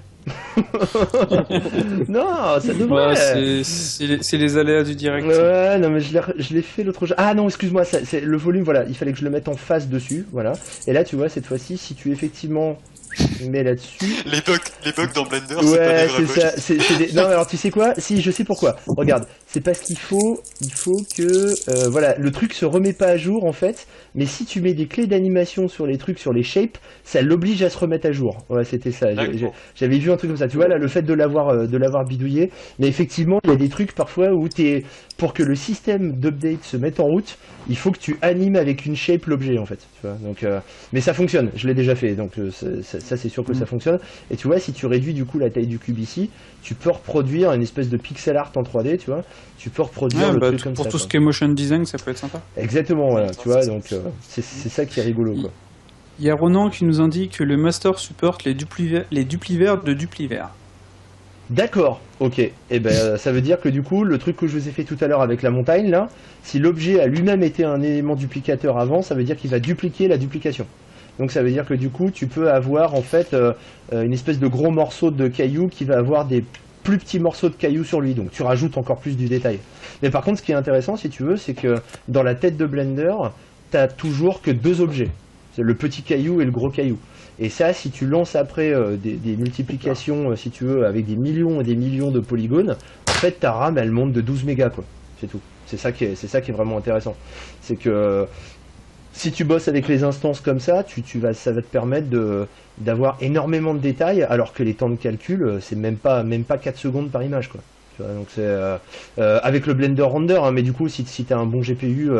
Non, ça devrait... Ouais, c'est les aléas du direct. Ouais, non, mais je l'ai fait l'autre jour. Ah non, excuse-moi, c'est le volume, voilà, il fallait que je le mette en face dessus, voilà. Et là, tu vois, cette fois-ci, si tu effectivement... mets là-dessus. Les bugs dans Blender, ouais, c'est pas des vrais bugs. Non, mais alors tu sais quoi? Si, je sais pourquoi. Regarde, c'est parce qu'il faut que voilà, le truc se remet pas à jour en fait. Mais si tu mets des clés d'animation sur les trucs, sur les shapes, ça l'oblige à se remettre à jour. Ouais, c'était ça. J'avais vu un truc comme ça. Tu vois là, le fait de l'avoir bidouillé. Mais effectivement, il y a des trucs parfois où pour que le système d'update se mette en route, il faut que tu animes avec une shape l'objet en fait. Tu vois, donc, mais ça fonctionne. Je l'ai déjà fait, donc ça c'est sûr que ça fonctionne. Et tu vois, si tu réduis du coup la taille du cube ici, tu peux reproduire une espèce de pixel art en 3D, tu vois. Tu peux reproduire le truc comme ça. Pour tout ce qui est motion design, ça peut être sympa. Exactement, voilà, tu vois, donc c'est ça qui est rigolo, quoi. Il y a Ronan qui nous indique que le master supporte les duplivers de duplivers. D'accord, ok. Et ben ça veut dire que du coup, le truc que je vous ai fait tout à l'heure avec la montagne, là, si l'objet a lui-même été un élément duplicateur avant, ça veut dire qu'il va dupliquer la duplication. Donc ça veut dire que du coup, tu peux avoir en fait une espèce de gros morceau de caillou qui va avoir des plus petits morceaux de cailloux sur lui. Donc tu rajoutes encore plus du détail. Mais par contre, ce qui est intéressant, si tu veux, c'est que dans la tête de Blender, t'as toujours que deux objets. C'est le petit caillou et le gros caillou. Et ça, si tu lances après des multiplications, si tu veux, avec des millions et des millions de polygones, en fait, ta RAM, elle monte de 12 mégas, quoi. C'est tout. C'est ça qui est vraiment intéressant. C'est que si tu bosses avec les instances comme ça, ça va te permettre d'avoir énormément de détails, alors que les temps de calcul, c'est même pas 4 secondes par image, quoi. Donc c'est avec le Blender Render, hein, mais du coup si tu as un bon GPU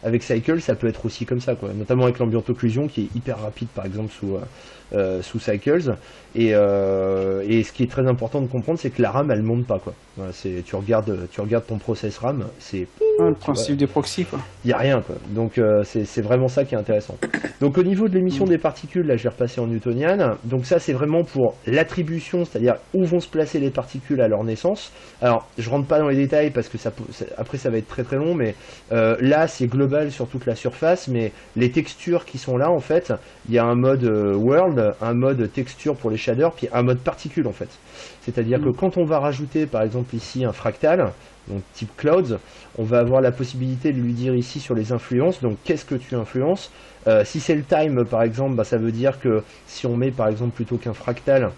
avec Cycle, ça peut être aussi comme ça, quoi. Notamment avec l'ambient occlusion qui est hyper rapide par exemple sous Cycles. Et ce qui est très important de comprendre, c'est que la RAM elle monte pas, quoi. Voilà, tu regardes ton process RAM, c'est le principe des proxys, quoi. Il n'y a rien, quoi. Donc c'est vraiment ça qui est intéressant. Donc au niveau de l'émission des particules, là je vais repasser en newtonian. Donc ça c'est vraiment pour l'attribution, c'est-à-dire où vont se placer les particules à leur naissance. Alors, je rentre pas dans les détails parce que après ça va être très très long, mais là c'est global sur toute la surface, mais les textures qui sont là en fait, il y a un mode world, un mode texture pour les shaders, puis un mode particule en fait. C'est-à-dire que quand on va rajouter par exemple ici un fractal, donc type clouds, on va avoir la possibilité de lui dire ici sur les influences, donc qu'est-ce que tu influences. Si c'est le time par exemple, ça veut dire que si on met par exemple plutôt qu'un fractal,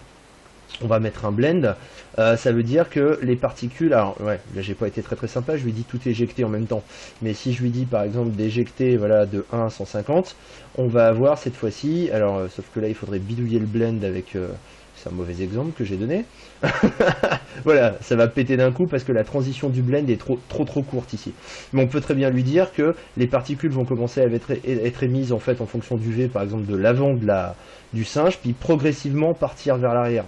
on va mettre un blend, ça veut dire que les particules, alors ouais, là j'ai pas été très très sympa, je lui dis tout éjecter en même temps, mais si je lui dis par exemple d'éjecter voilà, de 1 à 150, on va avoir cette fois-ci, alors sauf que là il faudrait bidouiller le blend avec, c'est un mauvais exemple que j'ai donné, voilà, ça va péter d'un coup parce que la transition du blend est trop courte ici. Mais on peut très bien lui dire que les particules vont commencer à être émises en fait en fonction du V, par exemple de l'avant du singe, puis progressivement partir vers l'arrière.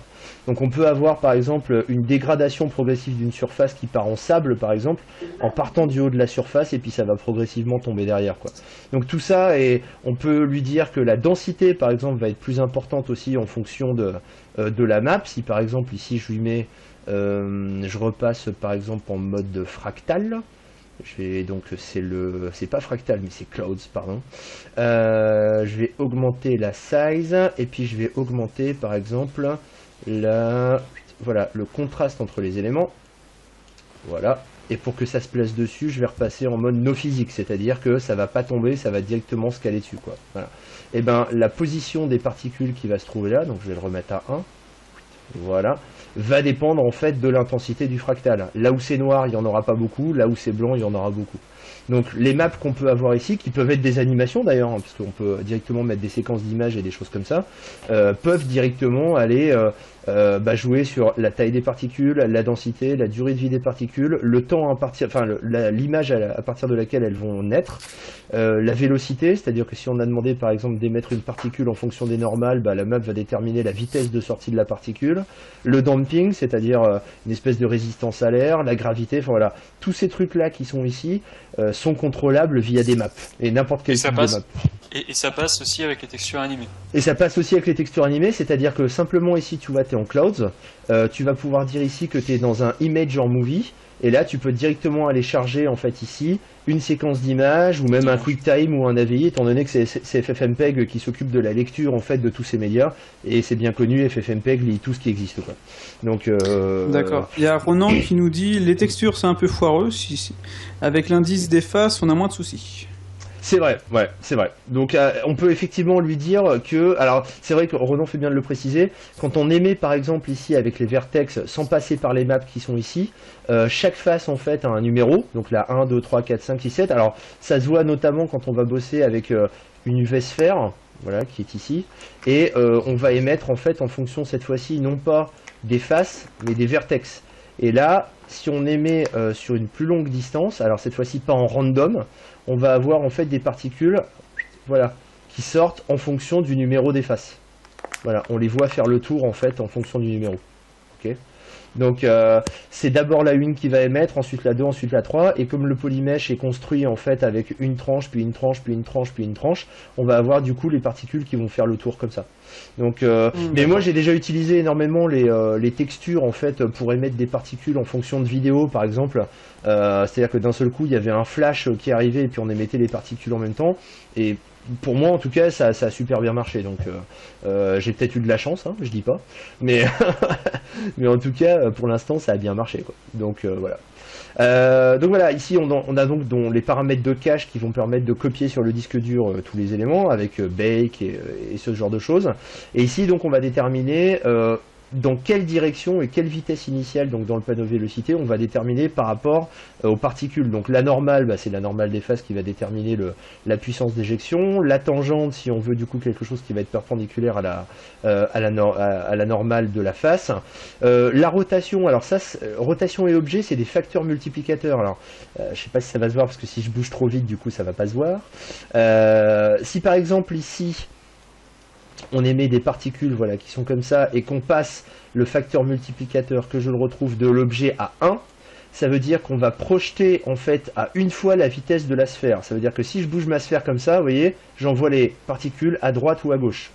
Donc on peut avoir par exemple une dégradation progressive d'une surface qui part en sable par exemple, en partant du haut de la surface et puis ça va progressivement tomber derrière quoi. Donc tout ça, et on peut lui dire que la densité par exemple va être plus importante aussi en fonction de la map. Si par exemple ici je lui mets, je repasse par exemple en mode fractal, je vais donc c'est pas fractal mais c'est clouds pardon, je vais augmenter la size et puis je vais augmenter par exemple voilà le contraste entre les éléments, voilà, et pour que ça se place dessus je vais repasser en mode no physique, c'est à dire que ça va pas tomber, ça va directement se caler dessus quoi. Voilà. Et ben la position des particules qui va se trouver là, donc je vais le remettre à 1, voilà, va dépendre en fait de l'intensité du fractal. Là où c'est noir il n'y en aura pas beaucoup, là où c'est blanc il y en aura beaucoup. Donc les maps qu'on peut avoir ici, qui peuvent être des animations d'ailleurs, hein, parce qu'on peut directement mettre des séquences d'images et des choses comme ça, peuvent directement aller jouer sur la taille des particules, la densité, la durée de vie des particules, le temps à partir, enfin l'image à partir de laquelle elles vont naître, la vélocité, c'est-à-dire que si on a demandé par exemple d'émettre une particule en fonction des normales, la map va déterminer la vitesse de sortie de la particule, le damping, c'est-à-dire une espèce de résistance à l'air, la gravité, enfin voilà, tous ces trucs-là qui sont ici sont contrôlables via des maps, et n'importe quel type de map. Et ça passe aussi avec les textures animées. Et ça passe aussi avec les textures animées, c'est-à-dire que simplement ici tu vois, tu es en clouds, tu vas pouvoir dire ici que tu es dans un image en movie, et là tu peux directement aller charger en fait ici une séquence d'images ou même un QuickTime ou un AVI, étant donné que c'est FFmpeg qui s'occupe de la lecture en fait de tous ces médias, et c'est bien connu, FFmpeg lit tout ce qui existe quoi. Donc d'accord. Il y a Ronan qui nous dit les textures c'est un peu foireux, avec l'indice des faces on a moins de soucis. C'est vrai, ouais, c'est vrai. Donc on peut effectivement lui dire que, alors c'est vrai que Ronan fait bien de le préciser, quand on émet par exemple ici avec les vertex sans passer par les maps qui sont ici, chaque face en fait a un numéro, donc là 1, 2, 3, 4, 5, 6, 7, alors ça se voit notamment quand on va bosser avec une UV sphère, voilà, qui est ici, et on va émettre en fait en fonction cette fois-ci non pas des faces, mais des vertex. Et là, si on émet sur une plus longue distance, alors cette fois-ci pas en random, on va avoir en fait des particules, voilà, qui sortent en fonction du numéro des faces. Voilà, on les voit faire le tour en fait en fonction du numéro. Ok. Donc c'est d'abord la 1 qui va émettre, ensuite la 2, ensuite la 3, et comme le polymesh est construit en fait avec une tranche, puis une tranche, puis une tranche, puis une tranche, on va avoir du coup les particules qui vont faire le tour comme ça. Donc, mais moi j'ai déjà utilisé énormément les textures en fait pour émettre des particules en fonction de vidéos par exemple. C'est-à-dire que d'un seul coup il y avait un flash qui arrivait et puis on émettait les particules en même temps, et pour moi en tout cas ça a super bien marché, donc j'ai peut-être eu de la chance, hein, je dis pas, mais mais en tout cas pour l'instant ça a bien marché quoi. Donc voilà. Donc voilà, ici on a donc les paramètres de cache qui vont permettre de copier sur le disque dur tous les éléments avec bake et ce genre de choses. Et ici donc on va déterminer dans quelle direction et quelle vitesse initiale, donc dans le panneau vélocité, on va déterminer par rapport aux particules. Donc la normale, c'est la normale des faces qui va déterminer la puissance d'éjection. La tangente, si on veut du coup quelque chose qui va être perpendiculaire à la normale de la face. La rotation, alors ça, rotation et objet, c'est des facteurs multiplicateurs. Alors, je sais pas si ça va se voir parce que si je bouge trop vite, du coup, ça va pas se voir. Si par exemple ici, on émet des particules voilà, qui sont comme ça et qu'on passe le facteur multiplicateur, que je le retrouve, de l'objet à 1, ça veut dire qu'on va projeter en fait à une fois la vitesse de la sphère. Ça veut dire que si je bouge ma sphère comme ça, vous voyez, j'envoie les particules à droite ou à gauche.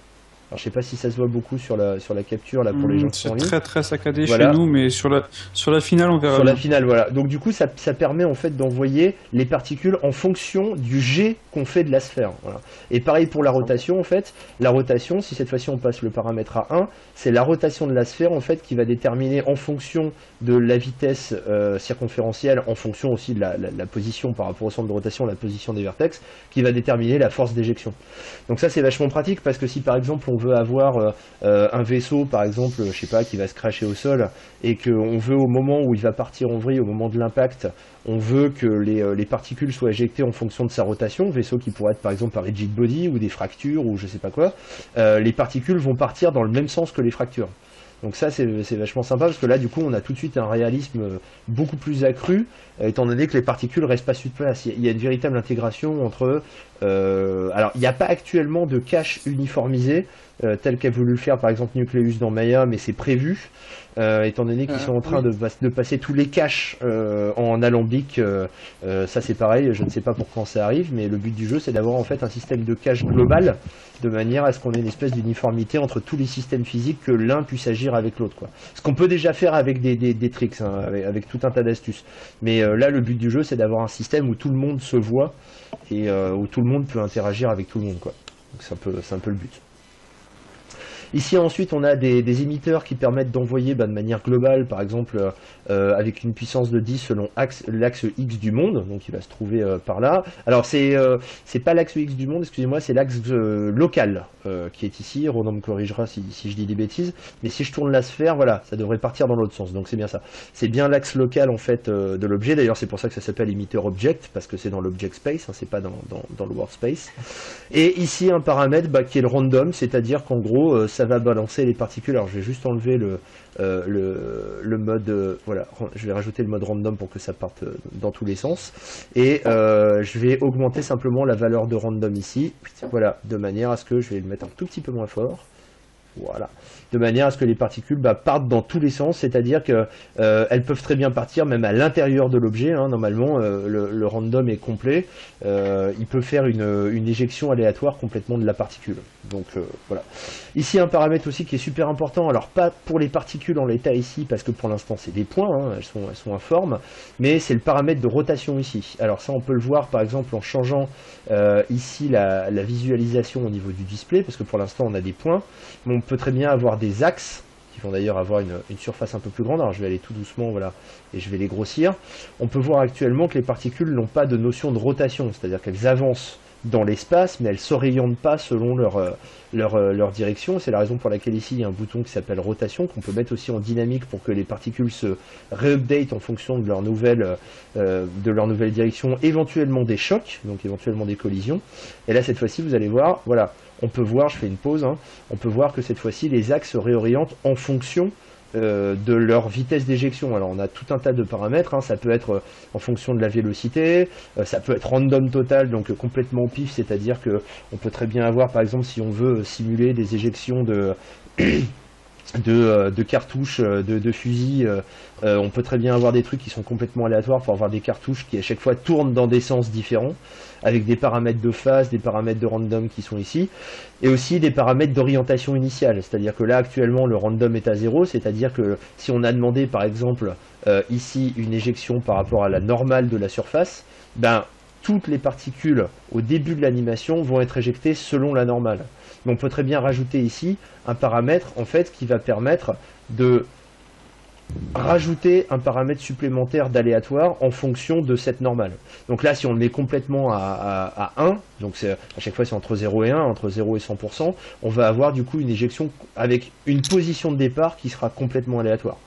Alors, je sais pas si ça se voit beaucoup sur la capture là pour les gens qui sont en ligne. C'est très saccadé chez nous, mais sur la finale on verra. Sur la finale, voilà. Donc du coup, ça permet en fait d'envoyer les particules en fonction du jet qu'on fait de la sphère. Voilà. Et pareil pour la rotation, en fait. La rotation, si cette fois-ci on passe le paramètre à 1, c'est la rotation de la sphère en fait qui va déterminer en fonction de la vitesse circonférentielle, en fonction aussi de la position par rapport au centre de rotation, la position des vertex, qui va déterminer la force d'éjection. Donc ça c'est vachement pratique parce que si par exemple on veut avoir un vaisseau par exemple, je sais pas, qui va se cracher au sol et qu'on veut au moment où il va partir en vrille, au moment de l'impact, on veut que les particules soient éjectées en fonction de sa rotation, vaisseau qui pourrait être par exemple un rigid body ou des fractures ou je sais pas quoi, les particules vont partir dans le même sens que les fractures. Donc ça c'est vachement sympa parce que là du coup on a tout de suite un réalisme beaucoup plus accru étant donné que les particules restent pas sur place. Il y a une véritable intégration entre... alors il n'y a pas actuellement de cache uniformisé tel qu'a voulu le faire par exemple Nucleus dans Maya, mais c'est prévu étant donné qu'ils sont en train de passer tous les caches en alambic. Ça c'est pareil, je ne sais pas pour quand ça arrive, mais le but du jeu c'est d'avoir en fait un système de cache global de manière à ce qu'on ait une espèce d'uniformité entre tous les systèmes physiques, que l'un puisse agir avec l'autre, quoi. Ce qu'on peut déjà faire avec des tricks, hein, avec tout un tas d'astuces. Mais là, le but du jeu, c'est d'avoir un système où tout le monde se voit et où tout le monde peut interagir avec tout le monde, quoi. Donc c'est un peu le but. Ici ensuite on a des émetteurs qui permettent d'envoyer de manière globale, par exemple avec une puissance de 10 selon l'axe X du monde, donc il va se trouver par là. Alors c'est pas l'axe X du monde, excusez-moi, c'est l'axe local qui est ici. Ronan me corrigera si je dis des bêtises, mais si je tourne la sphère, voilà, ça devrait partir dans l'autre sens, donc c'est bien ça. C'est bien l'axe local en fait de l'objet, d'ailleurs c'est pour ça que ça s'appelle emitter object, parce que c'est dans l'object space, hein, c'est pas dans le world space. Et ici un paramètre qui est le random, c'est-à-dire qu'en gros ça va balancer les particules. Alors je vais juste enlever le mode, voilà, je vais rajouter le mode random pour que ça parte dans tous les sens, et je vais augmenter simplement la valeur de random ici, voilà, de manière à ce que, je vais le mettre un tout petit peu moins fort, voilà, de manière à ce que les particules partent dans tous les sens, c'est-à-dire que elles peuvent très bien partir même à l'intérieur de l'objet, hein, normalement le random est complet, il peut faire une éjection aléatoire complètement de la particule. Donc voilà. Ici un paramètre aussi qui est super important, alors pas pour les particules en l'état ici, parce que pour l'instant c'est des points, hein, elles sont informes, mais c'est le paramètre de rotation ici. Alors ça on peut le voir par exemple en changeant ici la visualisation au niveau du display, parce que pour l'instant on a des points, mais on peut très bien avoir des axes, qui vont d'ailleurs avoir une surface un peu plus grande. Alors je vais aller tout doucement, voilà, et je vais les grossir. On peut voir actuellement que les particules n'ont pas de notion de rotation, c'est-à-dire qu'elles avancent dans l'espace, mais elles ne s'orientent pas selon leur direction. C'est la raison pour laquelle ici il y a un bouton qui s'appelle rotation, qu'on peut mettre aussi en dynamique pour que les particules se réupdate en fonction de leur nouvelle direction, éventuellement des chocs, donc éventuellement des collisions. Et là cette fois-ci vous allez voir, voilà, on peut voir, je fais une pause, hein, on peut voir que cette fois-ci les axes se réorientent en fonction de leur vitesse d'éjection. Alors on a tout un tas de paramètres, hein. Ça peut être en fonction de la vélocité, ça peut être random total, donc complètement au pif, c'est-à-dire que on peut très bien avoir, par exemple, si on veut simuler des éjections de cartouches, de fusils, on peut très bien avoir des trucs qui sont complètement aléatoires pour avoir des cartouches qui à chaque fois tournent dans des sens différents, avec des paramètres de phase, des paramètres de random qui sont ici, et aussi des paramètres d'orientation initiale, c'est-à-dire que là actuellement le random est à 0, c'est-à-dire que si on a demandé par exemple ici une éjection par rapport à la normale de la surface, toutes les particules au début de l'animation vont être éjectées selon la normale. Mais on peut très bien rajouter ici un paramètre en fait qui va permettre de rajouter un paramètre supplémentaire d'aléatoire en fonction de cette normale. Donc là si on le met complètement à 1, donc à chaque fois c'est entre 0 et 1, entre 0 et 100%, on va avoir du coup une éjection avec une position de départ qui sera complètement aléatoire.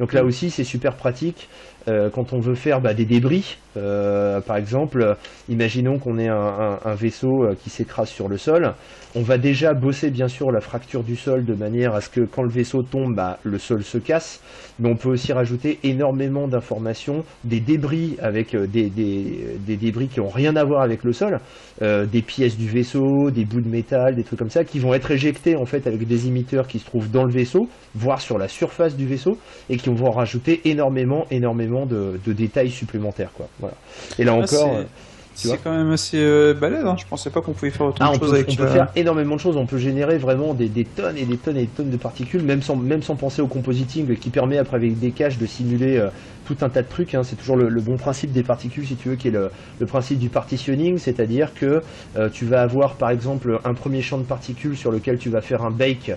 Donc là aussi c'est super pratique quand on veut faire des débris, par exemple, imaginons qu'on ait un vaisseau qui s'écrase sur le sol, on va déjà bosser bien sûr la fracture du sol de manière à ce que quand le vaisseau tombe, le sol se casse, mais on peut aussi rajouter énormément d'informations, des débris avec des débris qui n'ont rien à voir avec le sol, des pièces du vaisseau, des bouts de métal, des trucs comme ça, qui vont être éjectés en fait avec des émetteurs qui se trouvent dans le vaisseau, voire sur la surface du vaisseau, et qui vont rajouter énormément de détails supplémentaires, quoi. Voilà. Et là encore, C'est quand même assez balèze, hein. Je pensais pas qu'on pouvait faire autant de choses avec on peut faire énormément de choses, on peut générer vraiment des tonnes et des tonnes et des tonnes de particules, même sans penser au compositing qui permet après avec des caches de simuler tout un tas de trucs, hein. C'est toujours le bon principe des particules, si tu veux, qui est le principe du partitioning, c'est-à-dire que tu vas avoir par exemple un premier champ de particules sur lequel tu vas faire un bake,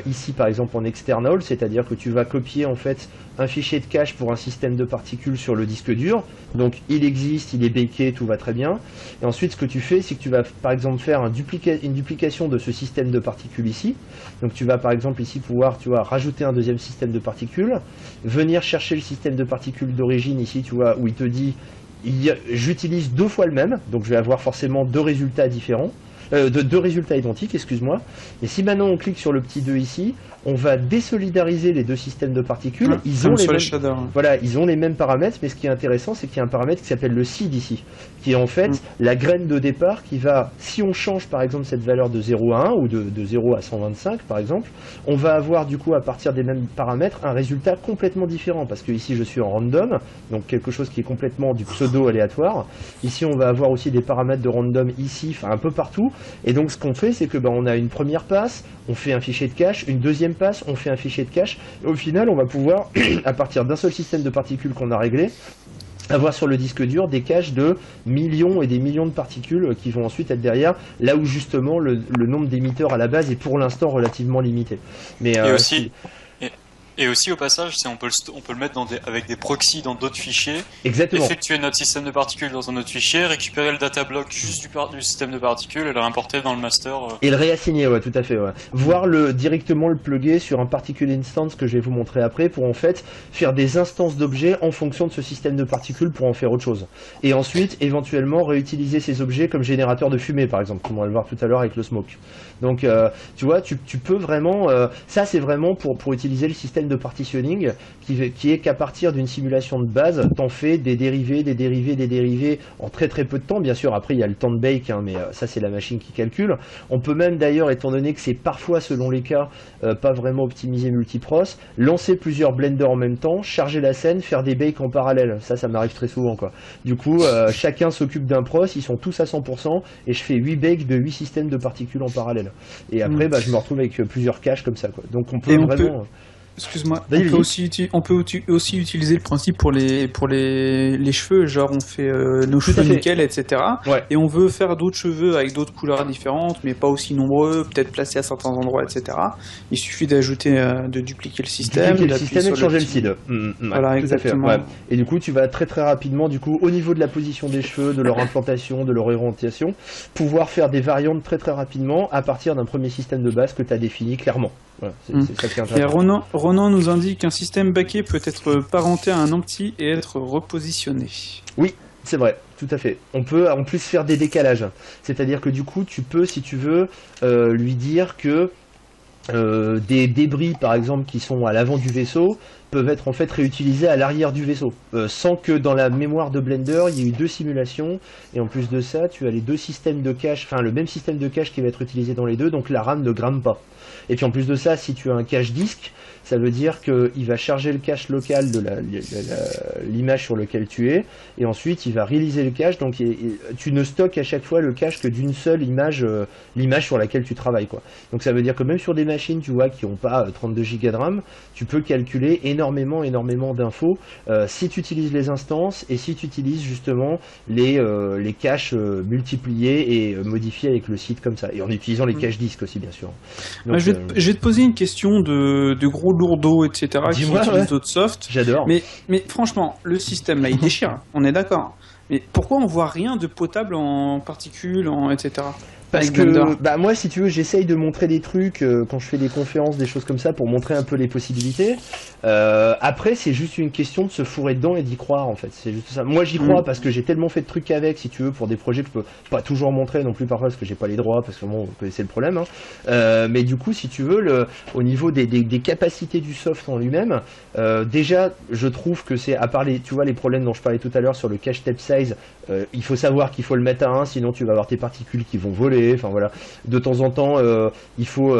ici par exemple en external, c'est-à-dire que tu vas copier en fait un fichier de cache pour un système de particules sur le disque dur, donc il existe, il est baké, tout va très bien, et ensuite ce que tu fais c'est que tu vas par exemple faire une duplication de ce système de particules ici, donc tu vas par exemple ici pouvoir rajouter un deuxième système de particules, venir chercher le système de particules d'origine ici, tu vois, où il te dit j'utilise 2 fois le même, donc je vais avoir forcément 2 résultats différents, deux résultats identiques, excuse-moi. Et si maintenant on clique sur le petit 2 ici, on va désolidariser les 2 systèmes de particules. Ils ont les mêmes paramètres, mais ce qui est intéressant, c'est qu'il y a un paramètre qui s'appelle le seed ici, qui est en fait la graine de départ qui va, si on change par exemple cette valeur de 0 à 1 ou de 0 à 125 par exemple, on va avoir du coup à partir des mêmes paramètres un résultat complètement différent, parce que ici je suis en random, donc quelque chose qui est complètement du pseudo aléatoire. Ici on va avoir aussi des paramètres de random ici, enfin un peu partout, et donc ce qu'on fait c'est que on a une première passe, on fait un fichier de cache, une deuxième passe, on fait un fichier de cache, et au final on va pouvoir, à partir d'un seul système de particules qu'on a réglé, avoir sur le disque dur des caches de millions et des millions de particules qui vont ensuite être derrière, là où justement le nombre d'émetteurs à la base est pour l'instant relativement limité. Mais et aussi au passage, on peut le mettre avec des proxys dans d'autres fichiers, exactement. Effectuer notre système de particules dans un autre fichier, récupérer le data block juste du système de particules et le réimporter dans le master. Et le réassigner, ouais, tout à fait. Ouais. Voire directement le plugger sur un particle instance que je vais vous montrer après pour en fait faire des instances d'objets en fonction de ce système de particules pour en faire autre chose. Et ensuite, éventuellement, réutiliser ces objets comme générateur de fumée, par exemple, comme on va le voir tout à l'heure avec le smoke. Donc, tu vois, tu peux vraiment... ça, c'est vraiment pour utiliser le système de partitioning qui est qu'à partir d'une simulation de base, t'en fais des dérivés en très très peu de temps. Bien sûr, après, il y a le temps de bake, hein, mais ça, c'est la machine qui calcule. On peut même, d'ailleurs, étant donné que c'est parfois, selon les cas, pas vraiment optimisé multipros, lancer plusieurs blenders en même temps, charger la scène, faire des bakes en parallèle. Ça m'arrive très souvent, quoi. Du coup, chacun s'occupe d'un pros, ils sont tous à 100%, et je fais 8 bakes de 8 systèmes de particules en parallèle. Et après, je me retrouve avec plusieurs caches comme ça, quoi. Donc on peut vraiment... Excuse-moi, on peut aussi utiliser le principe pour les cheveux, genre on fait nos cheveux nickel, etc. Ouais. Et on veut faire d'autres cheveux avec d'autres couleurs différentes, mais pas aussi nombreux, peut-être placés à certains endroits, etc. Il suffit d'ajouter, de dupliquer le système, et de changer le seed. Voilà, exactement. Ouais. Et du coup, tu vas très très rapidement, du coup, au niveau de la position des cheveux, de leur implantation, de leur orientation, pouvoir faire des variantes très très rapidement à partir d'un premier système de base que tu as défini clairement. Voilà, c'est ça qui est intéressant. Et Ronan nous indique qu'un système backé peut être parenté à un empty et être repositionné. Oui, c'est vrai, tout à fait. On peut en plus faire des décalages. C'est-à-dire que du coup, tu peux, si tu veux, lui dire que des débris, par exemple, qui sont à l'avant du vaisseau, peuvent être en fait réutilisés à l'arrière du vaisseau, sans que dans la mémoire de Blender, il y ait eu 2 simulations, et en plus de ça, tu as les 2 systèmes de cache, enfin le même système de cache qui va être utilisé dans les deux, donc la RAM ne grame pas. Et puis en plus de ça, si tu as un cache disque, ça veut dire qu'il va charger le cache local de l'image sur laquelle tu es, et ensuite il va réaliser le cache, donc tu ne stockes à chaque fois le cache que d'une seule image, l'image sur laquelle tu travailles, quoi. Donc ça veut dire que même sur des machines, tu vois, qui n'ont pas 32 Go de RAM, tu peux calculer énormément d'infos si tu utilises les instances et si tu utilises justement les caches multipliés et modifiés avec le site comme ça, et en utilisant les caches disques aussi, bien sûr. Donc, je vais te poser une question de gros lourdeaux, etc. qui utilisent d'autres softs. J'adore. Mais franchement, le système là, il déchire, on est d'accord. Mais pourquoi on voit rien de potable en particules, etc. Parce que moi, si tu veux, j'essaye de montrer des trucs quand je fais des conférences, des choses comme ça, pour montrer un peu les possibilités. Après, c'est juste une question de se fourrer dedans et d'y croire, en fait. C'est juste ça. Moi, j'y crois parce que j'ai tellement fait de trucs avec, si tu veux, pour des projets que je peux pas toujours montrer non plus parfois parce que j'ai pas les droits, parce que bon, vous connaissez le problème. Hein. Mais du coup, si tu veux, au niveau des capacités du soft en lui-même, déjà, je trouve que c'est, à part les problèmes dont je parlais tout à l'heure sur le cache step size, il faut savoir qu'il faut le mettre à 1, sinon tu vas avoir tes particules qui vont voler. couper, enfin voilà. De temps en temps, il faut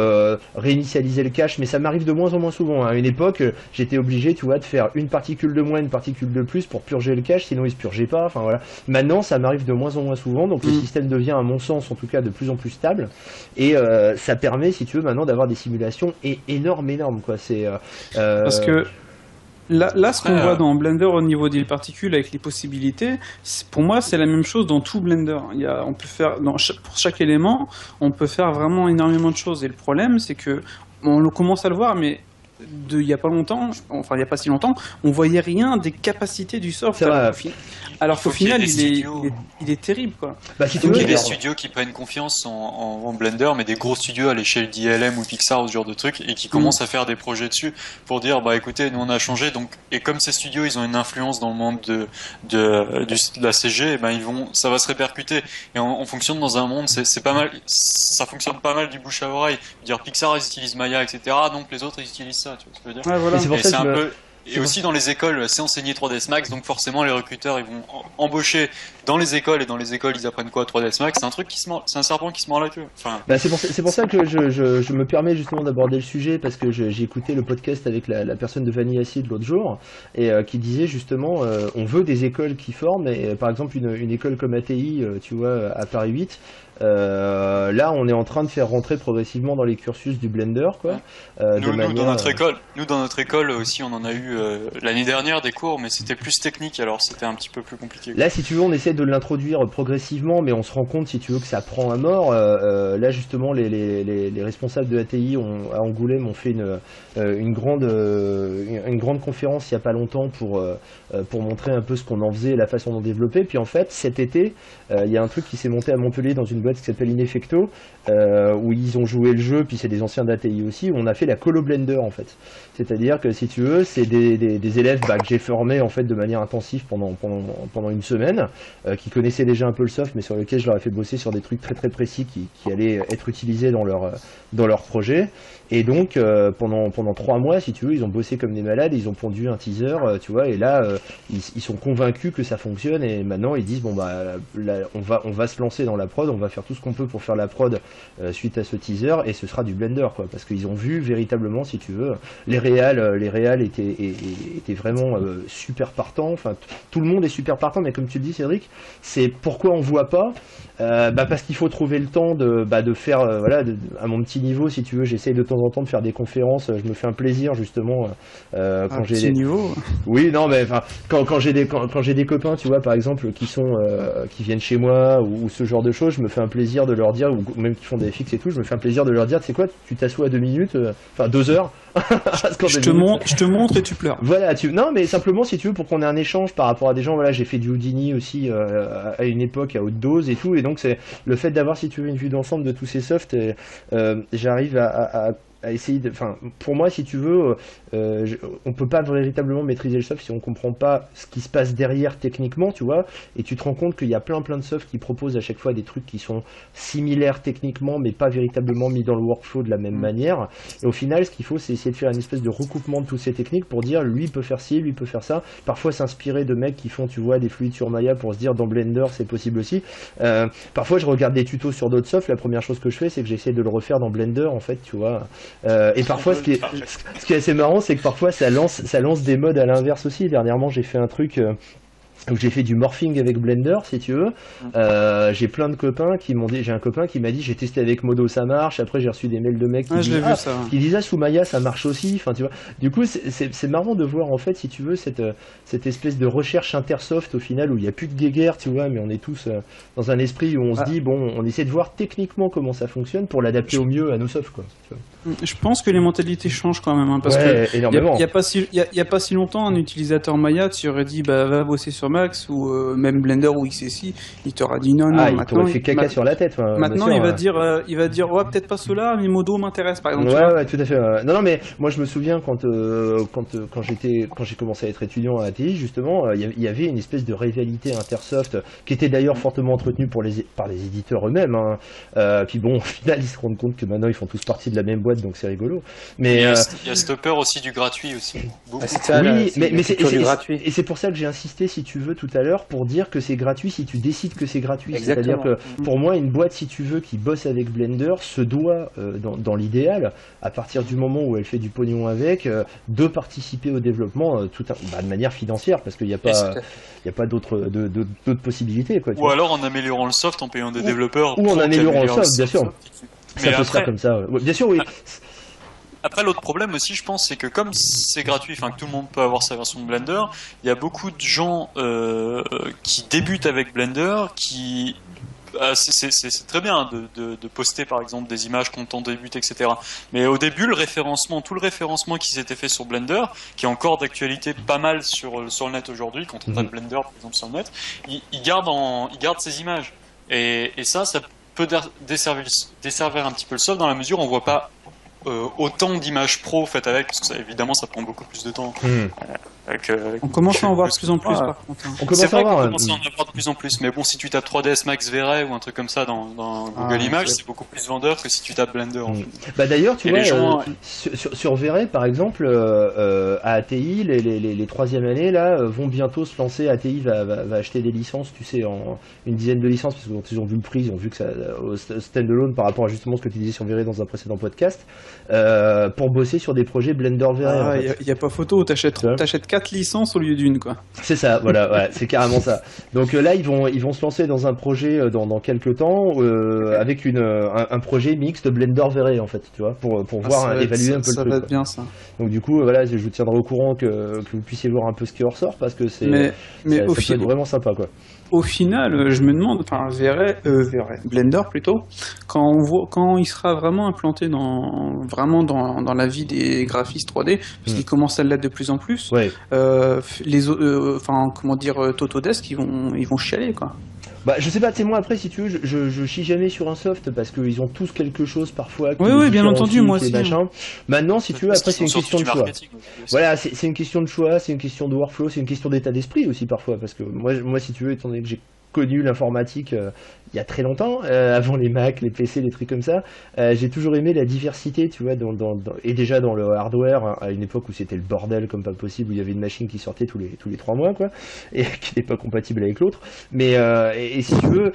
réinitialiser le cache, mais ça m'arrive de moins en moins souvent. À une époque, j'étais obligé, tu vois, de faire une particule de moins, une particule de plus pour purger le cache, sinon il se purgeait pas. Enfin voilà. Maintenant, ça m'arrive de moins en moins souvent, donc le système devient, à mon sens, en tout cas, de plus en plus stable. Et ça permet, si tu veux, maintenant d'avoir des simulations énormes, quoi. C'est parce que là, ce qu'on voit dans Blender au niveau des particules avec les possibilités, pour moi, c'est la même chose dans tout Blender. On peut faire pour chaque élément, on peut faire vraiment énormément de choses. Et le problème, c'est que on commence à le voir, mais il y a pas longtemps, enfin il y a pas si longtemps, on voyait rien des capacités du soft. Alors qu'au final, il est terrible, quoi. Il y a des studios qui prennent confiance en Blender, mais des gros studios à l'échelle d'ILM ou Pixar, ce genre de trucs, et qui commencent à faire des projets dessus pour dire, bah écoutez, nous on a changé, donc, et comme ces studios, ils ont une influence dans le monde de la CG, et ben ça va se répercuter. Et on fonctionne dans un monde, c'est pas mal, ça fonctionne pas mal du bouche à oreille. Dire Pixar, ils utilisent Maya, etc., donc les autres, ils utilisent ça, tu vois ce que je veux dire. Ouais, voilà. Et c'est un peu... Et aussi dans les écoles, c'est enseigné 3ds Max, donc forcément les recruteurs ils vont embaucher dans les écoles, et dans les écoles ils apprennent quoi, 3ds Max, c'est un truc c'est un serpent qui se mord la queue. Enfin... c'est pour ça que je me permets justement d'aborder le sujet, parce que j'ai écouté le podcast avec la personne de Vanilla Acid l'autre jour, et qui disait justement, on veut des écoles qui forment, et par exemple une école comme ATI, tu vois, à Paris 8, là on est en train de faire rentrer progressivement dans les cursus du Blender, quoi. Nous, dans notre école aussi, on en a eu l'année dernière des cours, mais c'était plus technique, alors c'était un petit peu plus compliqué. Là, si tu veux, on essaie de l'introduire progressivement, mais on se rend compte, si tu veux, que ça prend à mort. Là, justement, les responsables de ATI à Angoulême ont fait une grande conférence il n'y a pas longtemps pour montrer un peu ce qu'on en faisait et la façon d'en développer. Puis en fait, cet été, il y a un truc qui s'est monté à Montpellier dans une boîte qui s'appelle Ineffecto, où ils ont joué le jeu, puis c'est des anciens d'ATI aussi, où on a fait la Colo Blender, en fait. C'est-à-dire que, si tu veux, c'est des élèves que j'ai formés en fait de manière intensive pendant une semaine, qui connaissaient déjà un peu le soft, mais sur lequel je leur ai fait bosser sur des trucs très très précis qui allaient être utilisés dans leur projet. Et donc pendant 3 mois, si tu veux, ils ont bossé comme des malades, ils ont pondu un teaser, tu vois, et là ils sont convaincus que ça fonctionne, et maintenant ils disent bon bah là, on va se lancer dans la prod, on va faire tout ce qu'on peut pour faire la prod suite à ce teaser, et ce sera du Blender, quoi, parce qu'ils ont vu véritablement, si tu veux, les réals étaient vraiment super partants. Enfin, tout le monde est super partant, mais comme tu le dis, Cédric, c'est pourquoi on voit pas. Parce qu'il faut trouver le temps de faire, à mon petit niveau, si tu veux, j'essaye de temps en temps de faire des conférences, je me fais un plaisir justement quand j'ai des niveau. Oui, non, mais enfin, quand j'ai des copains, tu vois, par exemple, qui viennent chez moi ou ce genre de choses, je me fais un plaisir de leur dire, ou même qui font des FX et tout, je me fais un plaisir de leur dire, tu sais quoi, tu t'assois à 2 minutes, enfin 2 heures. Je te montre et tu pleures. Voilà, non, mais simplement, si tu veux, pour qu'on ait un échange par rapport à des gens. Voilà, j'ai fait du Houdini aussi à une époque à haute dose et tout, et donc c'est le fait d'avoir, si tu veux, une vue d'ensemble de tous ces softs, j'arrive à essayer de... Enfin, pour moi, si tu veux, on peut pas véritablement maîtriser le soft si on comprend pas ce qui se passe derrière techniquement, tu vois, et tu te rends compte qu'il y a plein de softs qui proposent à chaque fois des trucs qui sont similaires techniquement, mais pas véritablement mis dans le workflow de la même manière. Et au final, ce qu'il faut, c'est essayer de faire une espèce de recoupement de toutes ces techniques pour dire, lui peut faire ci, lui peut faire ça. Parfois, s'inspirer de mecs qui font, tu vois, des fluides sur Maya pour se dire, dans Blender, c'est possible aussi. Parfois, je regarde des tutos sur d'autres softs. La première chose que je fais, c'est que j'essaie de le refaire dans Blender, en fait, tu vois. Et parfois, ce qui est assez marrant, c'est que parfois ça lance des modes à l'inverse aussi. Dernièrement, j'ai fait un truc où j'ai fait du morphing avec Blender, si tu veux. J'ai plein de copains qui m'ont dit, j'ai un copain qui m'a dit, j'ai testé avec Modo, ça marche. Après, j'ai reçu des mails de mecs qui disent, sous Maya, ça marche aussi. Enfin, tu vois. Du coup, c'est marrant de voir, en fait, si tu veux, cette espèce de recherche intersoft au final, où il n'y a plus de guéguerre, tu vois, mais on est tous dans un esprit où on se dit, bon, on essaie de voir techniquement comment ça fonctionne pour l'adapter au mieux à nos softs, quoi. Tu vois. Je pense que les mentalités changent quand même, hein, parce que il y a pas si longtemps, un utilisateur Maya, tu aurais dit bah va bosser sur Max ou même Blender ou XSI, il t'aura dit non. Il t'aurait fait caca sur la tête. Maintenant il va dire ouais peut-être pas cela, mais Modo m'intéresse par exemple. Ouais, tout à fait. Non mais moi je me souviens quand j'ai commencé à être étudiant à ATI justement, il y avait une espèce de rivalité intersoft qui était d'ailleurs fortement entretenue par les éditeurs eux-mêmes. Hein. Puis bon, au final ils se rendent compte que maintenant ils font tous partie de la même boîte. Donc c'est rigolo. Mais il y a cette peur aussi du gratuit aussi. Oui, mais c'est gratuit. Et c'est pour ça que j'ai insisté, si tu veux, tout à l'heure, pour dire que c'est gratuit si tu décides que c'est gratuit. Exactement. C'est-à-dire que, pour moi, une boîte, si tu veux, qui bosse avec Blender, se doit, dans l'idéal, à partir du moment où elle fait du pognon avec, de participer au développement de manière financière, parce qu'il n'y a pas d'autres possibilités. Quoi, ou alors en améliorant le soft, en payant des développeurs. Ou en améliorant le soft, bien sûr. Mais Ça peut se faire comme ça. Ouais, bien sûr, oui. Après, l'autre problème aussi, je pense, c'est que comme c'est gratuit, enfin que tout le monde peut avoir sa version de Blender, il y a beaucoup de gens qui débutent avec Blender, qui c'est très bien de poster par exemple des images quand on débute, etc. Mais au début, tout le référencement qui s'était fait sur Blender, qui est encore d'actualité pas mal sur le net aujourd'hui, quand on tape Blender par exemple sur le net, il garde ces images. Et ça peut desservir un petit peu le soft dans la mesure où on voit pas autant d'images pro faites avec, parce que évidemment ça prend beaucoup plus de temps. On commence à en voir de plus en plus par contre. C'est vrai qu'on commence à en avoir de plus en plus, mais bon, si tu tapes 3ds Max V-Ray ou un truc comme ça dans Google Images, c'est beaucoup plus vendeur que si tu tapes Blender. En fait. Bah d'ailleurs, tu vois, sur V-Ray par exemple, à ATI, les 3e années là vont bientôt se lancer. ATI va acheter des licences, tu sais, une dizaine de licences, parce que quand ils ont vu le prix, ils ont vu que ça au standalone par rapport à justement ce que tu disais sur V-Ray dans un précédent podcast, pour bosser sur des projets Blender V-Ray. Il y a pas photo, t'achètes 4 licences au lieu d'une, quoi. C'est ça, voilà, c'est carrément ça. Donc là, ils vont se lancer dans un projet dans quelques temps, avec un projet mixte Blender V-Ray, en fait, tu vois, pour voir évaluer un peu le truc. Ça va être bien, ça. Donc du coup, voilà, je vous tiendrai au courant que vous puissiez voir un peu ce qui ressort, parce que ça peut être vraiment sympa, quoi. Au final, je me demande, Blender plutôt, quand il sera vraiment implanté dans la vie des graphistes 3D, parce qu'il commence à l'être de plus en plus, Autodesk, ils vont chialer, quoi. Bah, je sais pas, c'est moi après, si tu veux, je chie jamais sur un soft parce qu'ils ont tous quelque chose parfois. Oui, bien entendu, moi aussi. Maintenant, si tu veux, après, c'est une question de choix. Voilà, c'est une question de choix, c'est une question de workflow, c'est une question d'état d'esprit aussi parfois. Parce que moi, si tu veux, étant donné que j'ai connu l'informatique il y a très longtemps, avant les Mac, les PC, les trucs comme ça, j'ai toujours aimé la diversité, tu vois, et déjà dans le hardware, à une époque où c'était le bordel comme pas possible, où il y avait une machine qui sortait tous les 3 mois, quoi, et qui n'était pas compatible avec l'autre. Mais et si tu veux,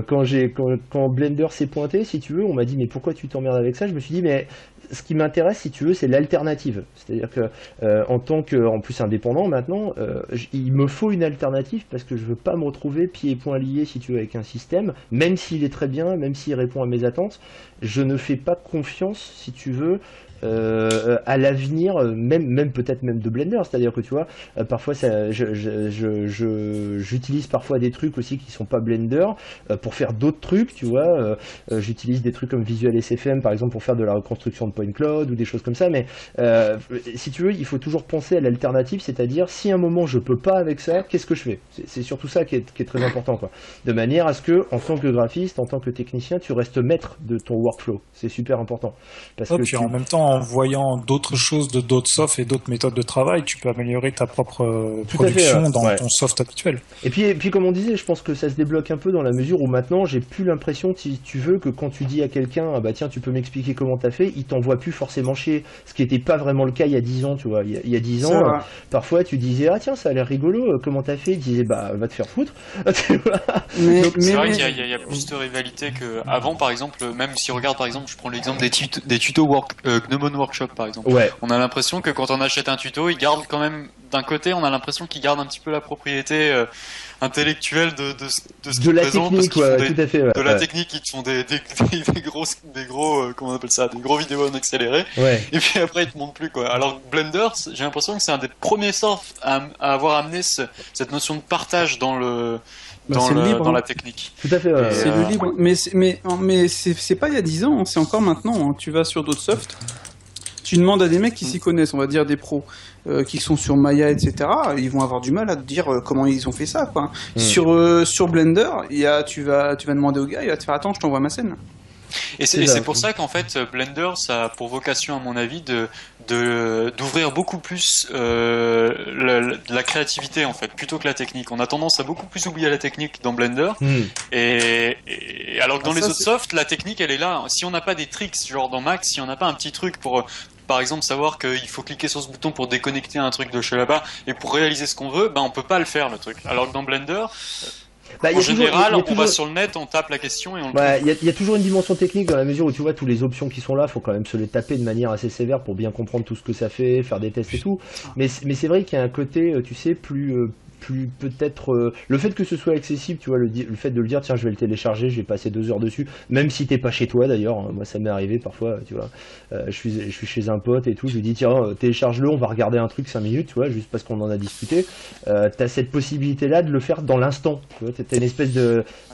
quand Blender s'est pointé, si tu veux, on m'a dit mais pourquoi tu t'emmerdes avec ça? Je me suis dit mais ce qui m'intéresse, si tu veux, c'est l'alternative. C'est-à-dire que en tant qu'en plus indépendant maintenant, il me faut une alternative parce que je veux pas me retrouver pieds et poings liés, si tu veux, avec un système, même s'il est très bien, même s'il répond à mes attentes, je ne fais pas confiance, si tu veux, à l'avenir, même peut-être même de Blender, c'est-à-dire que tu vois, parfois j'utilise parfois des trucs aussi qui sont pas Blender pour faire d'autres trucs, tu vois, j'utilise des trucs comme Visual SFM par exemple pour faire de la reconstruction de point cloud ou des choses comme ça, mais si tu veux, il faut toujours penser à l'alternative, c'est-à-dire si à un moment je peux pas avec ça, qu'est-ce que je fais? C'est surtout ça qui est très important, quoi, de manière à ce que en tant que graphiste, en tant que technicien, tu restes maître de ton workflow, c'est super important parce que puis en même temps, en voyant d'autres choses de d'autres softs et d'autres méthodes de travail, tu peux améliorer ta propre production dans ton soft habituel. Et puis comme on disait, je pense que ça se débloque un peu dans la mesure où maintenant j'ai plus l'impression, si tu veux, que quand tu dis à quelqu'un bah tiens tu peux m'expliquer comment t'as fait, il t'envoie plus forcément chier, ce qui n'était pas vraiment le cas il y a 10 ans, tu vois. Il y a 10 ans, parfois tu disais ah tiens ça a l'air rigolo, comment t'as fait, il disait bah va te faire foutre. C'est vrai qu'il y a plus de rivalité qu'avant, par exemple, même si on regarde par exemple, je prends l'exemple des tutos Gnomon Workshop par exemple. Ouais. On a l'impression que quand on achète un tuto, il garde quand même, d'un côté, on a l'impression qu'il garde un petit peu la propriété intellectuelle de ce qu'il présente, technique, parce qu'ils font tout à fait, de la technique, ils te font des gros comment on appelle ça, des gros vidéos en accéléré, et puis après ils te montrent plus, quoi. Alors Blender, j'ai l'impression que c'est un des premiers softs à avoir amené cette notion de partage dans la technique. Tout à fait. C'est le libre. Mais c'est pas il y a 10 ans, c'est encore maintenant. Hein. Tu vas sur d'autres softs, tu demandes à des mecs qui s'y connaissent, on va dire des pros, qui sont sur Maya, etc. Ils vont avoir du mal à te dire comment ils ont fait ça, quoi. Sur Blender, tu vas demander au gars, il va te faire attends, je t'envoie ma scène. Et c'est pour ça qu'en fait Blender, ça a pour vocation à mon avis d'ouvrir beaucoup plus la créativité en fait, plutôt que la technique. On a tendance à beaucoup plus oublier la technique dans Blender, et alors que dans les autres softs, la technique elle est là. Si on n'a pas des tricks genre dans Max, si on n'a pas un petit truc pour par exemple savoir qu'il faut cliquer sur ce bouton pour déconnecter un truc de chez là-bas et pour réaliser ce qu'on veut, on peut pas le faire le truc. Alors que dans Blender, en général, on va sur le net, on tape la question et on le trouve. Il y a toujours une dimension technique dans la mesure où tu vois, toutes les options qui sont là, faut quand même se les taper de manière assez sévère pour bien comprendre tout ce que ça fait, faire des tests et tout. Mais c'est vrai qu'il y a un côté, tu sais, plus peut-être le fait que ce soit accessible, tu vois, le fait de le dire, tiens, je vais le télécharger, je vais passer 2 heures dessus, même si t'es pas chez toi d'ailleurs. Moi ça m'est arrivé parfois, tu vois, je suis chez un pote et tout, je lui dis tiens, télécharge-le, on va regarder un truc 5 minutes, tu vois, juste parce qu'on en a discuté. T'as cette possibilité là de le faire dans l'instant, tu vois, t'as une espèce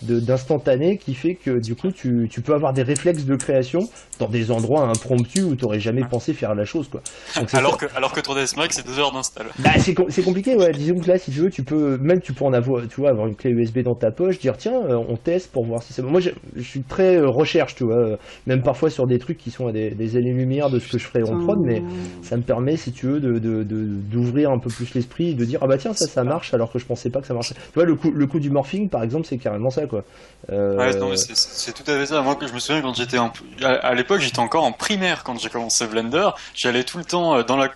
d'instantané qui fait que du coup tu peux avoir des réflexes de création dans des endroits impromptus où t'aurais jamais pensé faire la chose, quoi. Donc, alors que 3ds Max c'est 2 heures d'install. C'est compliqué, ouais. Disons que là, si tu veux, tu peux en avoir, tu vois, avoir une clé USB dans ta poche, dire tiens, on teste pour voir si ça. Moi, je suis très recherche, tu vois, même parfois sur des trucs qui sont à des années-lumière de ce que je ferais en prod, mais ça me permet, si tu veux, d'ouvrir un peu plus l'esprit, de dire ah bah tiens, ça marche, alors que je pensais pas que ça marchait. Tu vois, le coup du morphing, par exemple, c'est carrément ça, quoi. Ouais, non, mais c'est tout à fait ça. Moi, que je me souviens quand j'étais à l'époque, j'étais encore en primaire quand j'ai commencé Blender. J'allais tout le temps dans la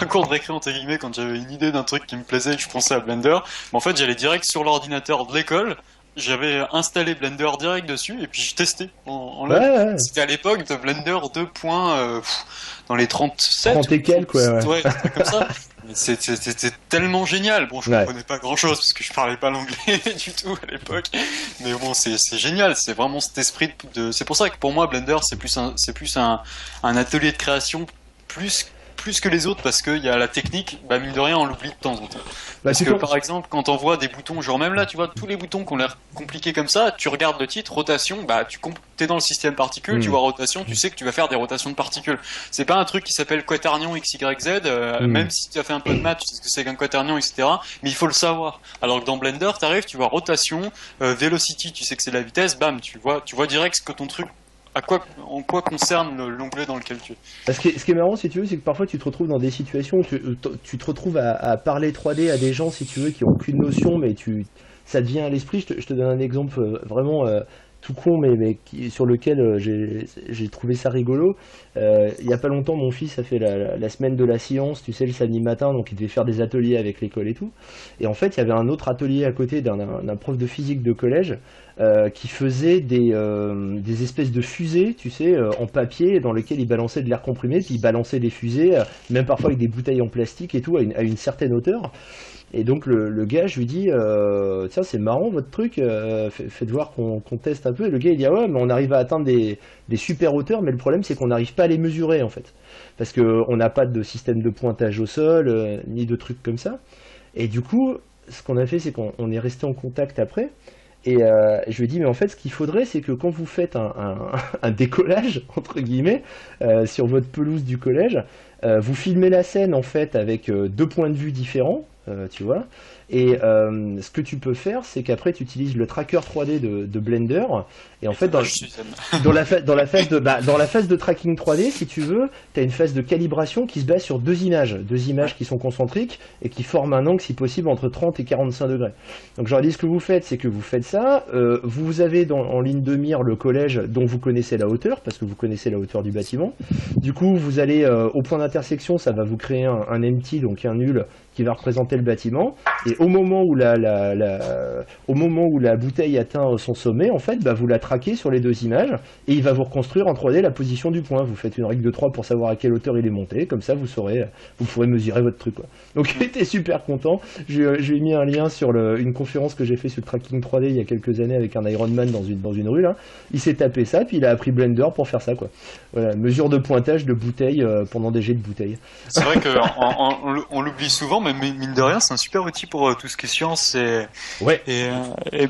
cour de récré entre guillemets quand j'avais une idée d'un truc qui me plaisait et que je pensais à Blender. Mais en fait, j'allais direct sur l'ordinateur de l'école. J'avais installé Blender direct dessus et puis je testais en live. Ouais. C'était à l'époque de Blender 2. Dans les 37 30 et quelques, ouais, comme ça. C'était tellement génial. Bon, je comprenais pas grand chose parce que je parlais pas l'anglais du tout à l'époque. Mais bon, c'est génial. C'est vraiment cet esprit c'est pour ça que pour moi, Blender, c'est plus un atelier de création plus que les autres parce qu'il y a la technique, mine de rien, on l'oublie de temps en temps. Parce que par exemple, quand on voit des boutons, genre même là, tu vois, tous les boutons qui ont l'air compliqués comme ça, tu regardes le titre, rotation, t'es dans le système particules, tu vois rotation, tu sais que tu vas faire des rotations de particules. C'est pas un truc qui s'appelle quaternion XYZ, même si tu as fait un peu de maths, tu sais ce que c'est qu'un quaternion, etc. Mais il faut le savoir. Alors que dans Blender, t'arrives, tu vois rotation, velocity, tu sais que c'est la vitesse, bam, tu vois direct ce que ton truc en quoi concerne l'onglet dans lequel tu es. Ce qui est marrant, si tu veux, c'est que parfois tu te retrouves dans des situations où tu te retrouves à parler 3D à des gens, si tu veux, qui n'ont aucune notion, mais ça te vient à l'esprit. Je te donne un exemple vraiment tout con, mais sur lequel j'ai trouvé ça rigolo. Il n'y a pas longtemps, mon fils a fait la semaine de la science, tu sais, le samedi matin, donc il devait faire des ateliers avec l'école et tout. Et en fait, il y avait un autre atelier à côté d'un prof de physique de collège qui faisait des espèces de fusées, tu sais, en papier, dans lesquelles il balançait de l'air comprimé, puis il balançait des fusées, même parfois avec des bouteilles en plastique et tout, à une certaine hauteur. Et donc le gars, je lui dis, tiens, c'est marrant votre truc, faites voir qu'on teste un peu. Et le gars, il dit, ah ouais, mais on arrive à atteindre des super hauteurs, mais le problème, c'est qu'on n'arrive pas à les mesurer, en fait. Parce qu'on n'a pas de système de pointage au sol, ni de trucs comme ça. Et du coup, ce qu'on a fait, c'est qu'on est resté en contact après. Et je lui ai dit, mais en fait, ce qu'il faudrait, c'est que quand vous faites un décollage, entre guillemets, sur votre pelouse du collège, vous filmez la scène, en fait, avec 2 points de vue différents, tu vois. Et ce que tu peux faire, c'est qu'après, tu utilises le tracker 3D de Blender. Et en fait, dans la phase de tracking 3D, si tu veux, tu as une phase de calibration qui se base sur 2 images qui sont concentriques et qui forment un angle, si possible, entre 30 et 45 degrés. Donc, j'aurais dit, ce que vous faites, c'est que vous faites ça. Vous avez en ligne de mire le collège dont vous connaissez la hauteur, parce que vous connaissez la hauteur du bâtiment. Du coup, vous allez au point d'intersection, ça va vous créer un empty, donc un nul, qui va représenter le bâtiment. Et au moment où la bouteille atteint son sommet, en fait, vous la traquez sur les 2 images et il va vous reconstruire en 3D la position du point. Vous faites une règle de 3 pour savoir à quelle hauteur il est monté. Comme ça, vous pourrez mesurer votre truc, quoi. Donc, il était super content. Je lui ai mis un lien sur une conférence que j'ai fait sur le tracking 3D il y a quelques années avec un Ironman dans une rue, là. Il s'est tapé ça, puis il a appris Blender pour faire ça, quoi. Voilà, mesure de pointage de bouteille pendant des jets de bouteilles. C'est vrai qu'on l'oublie souvent, mais mine de rien, c'est un super outil pour tout ce qui est science et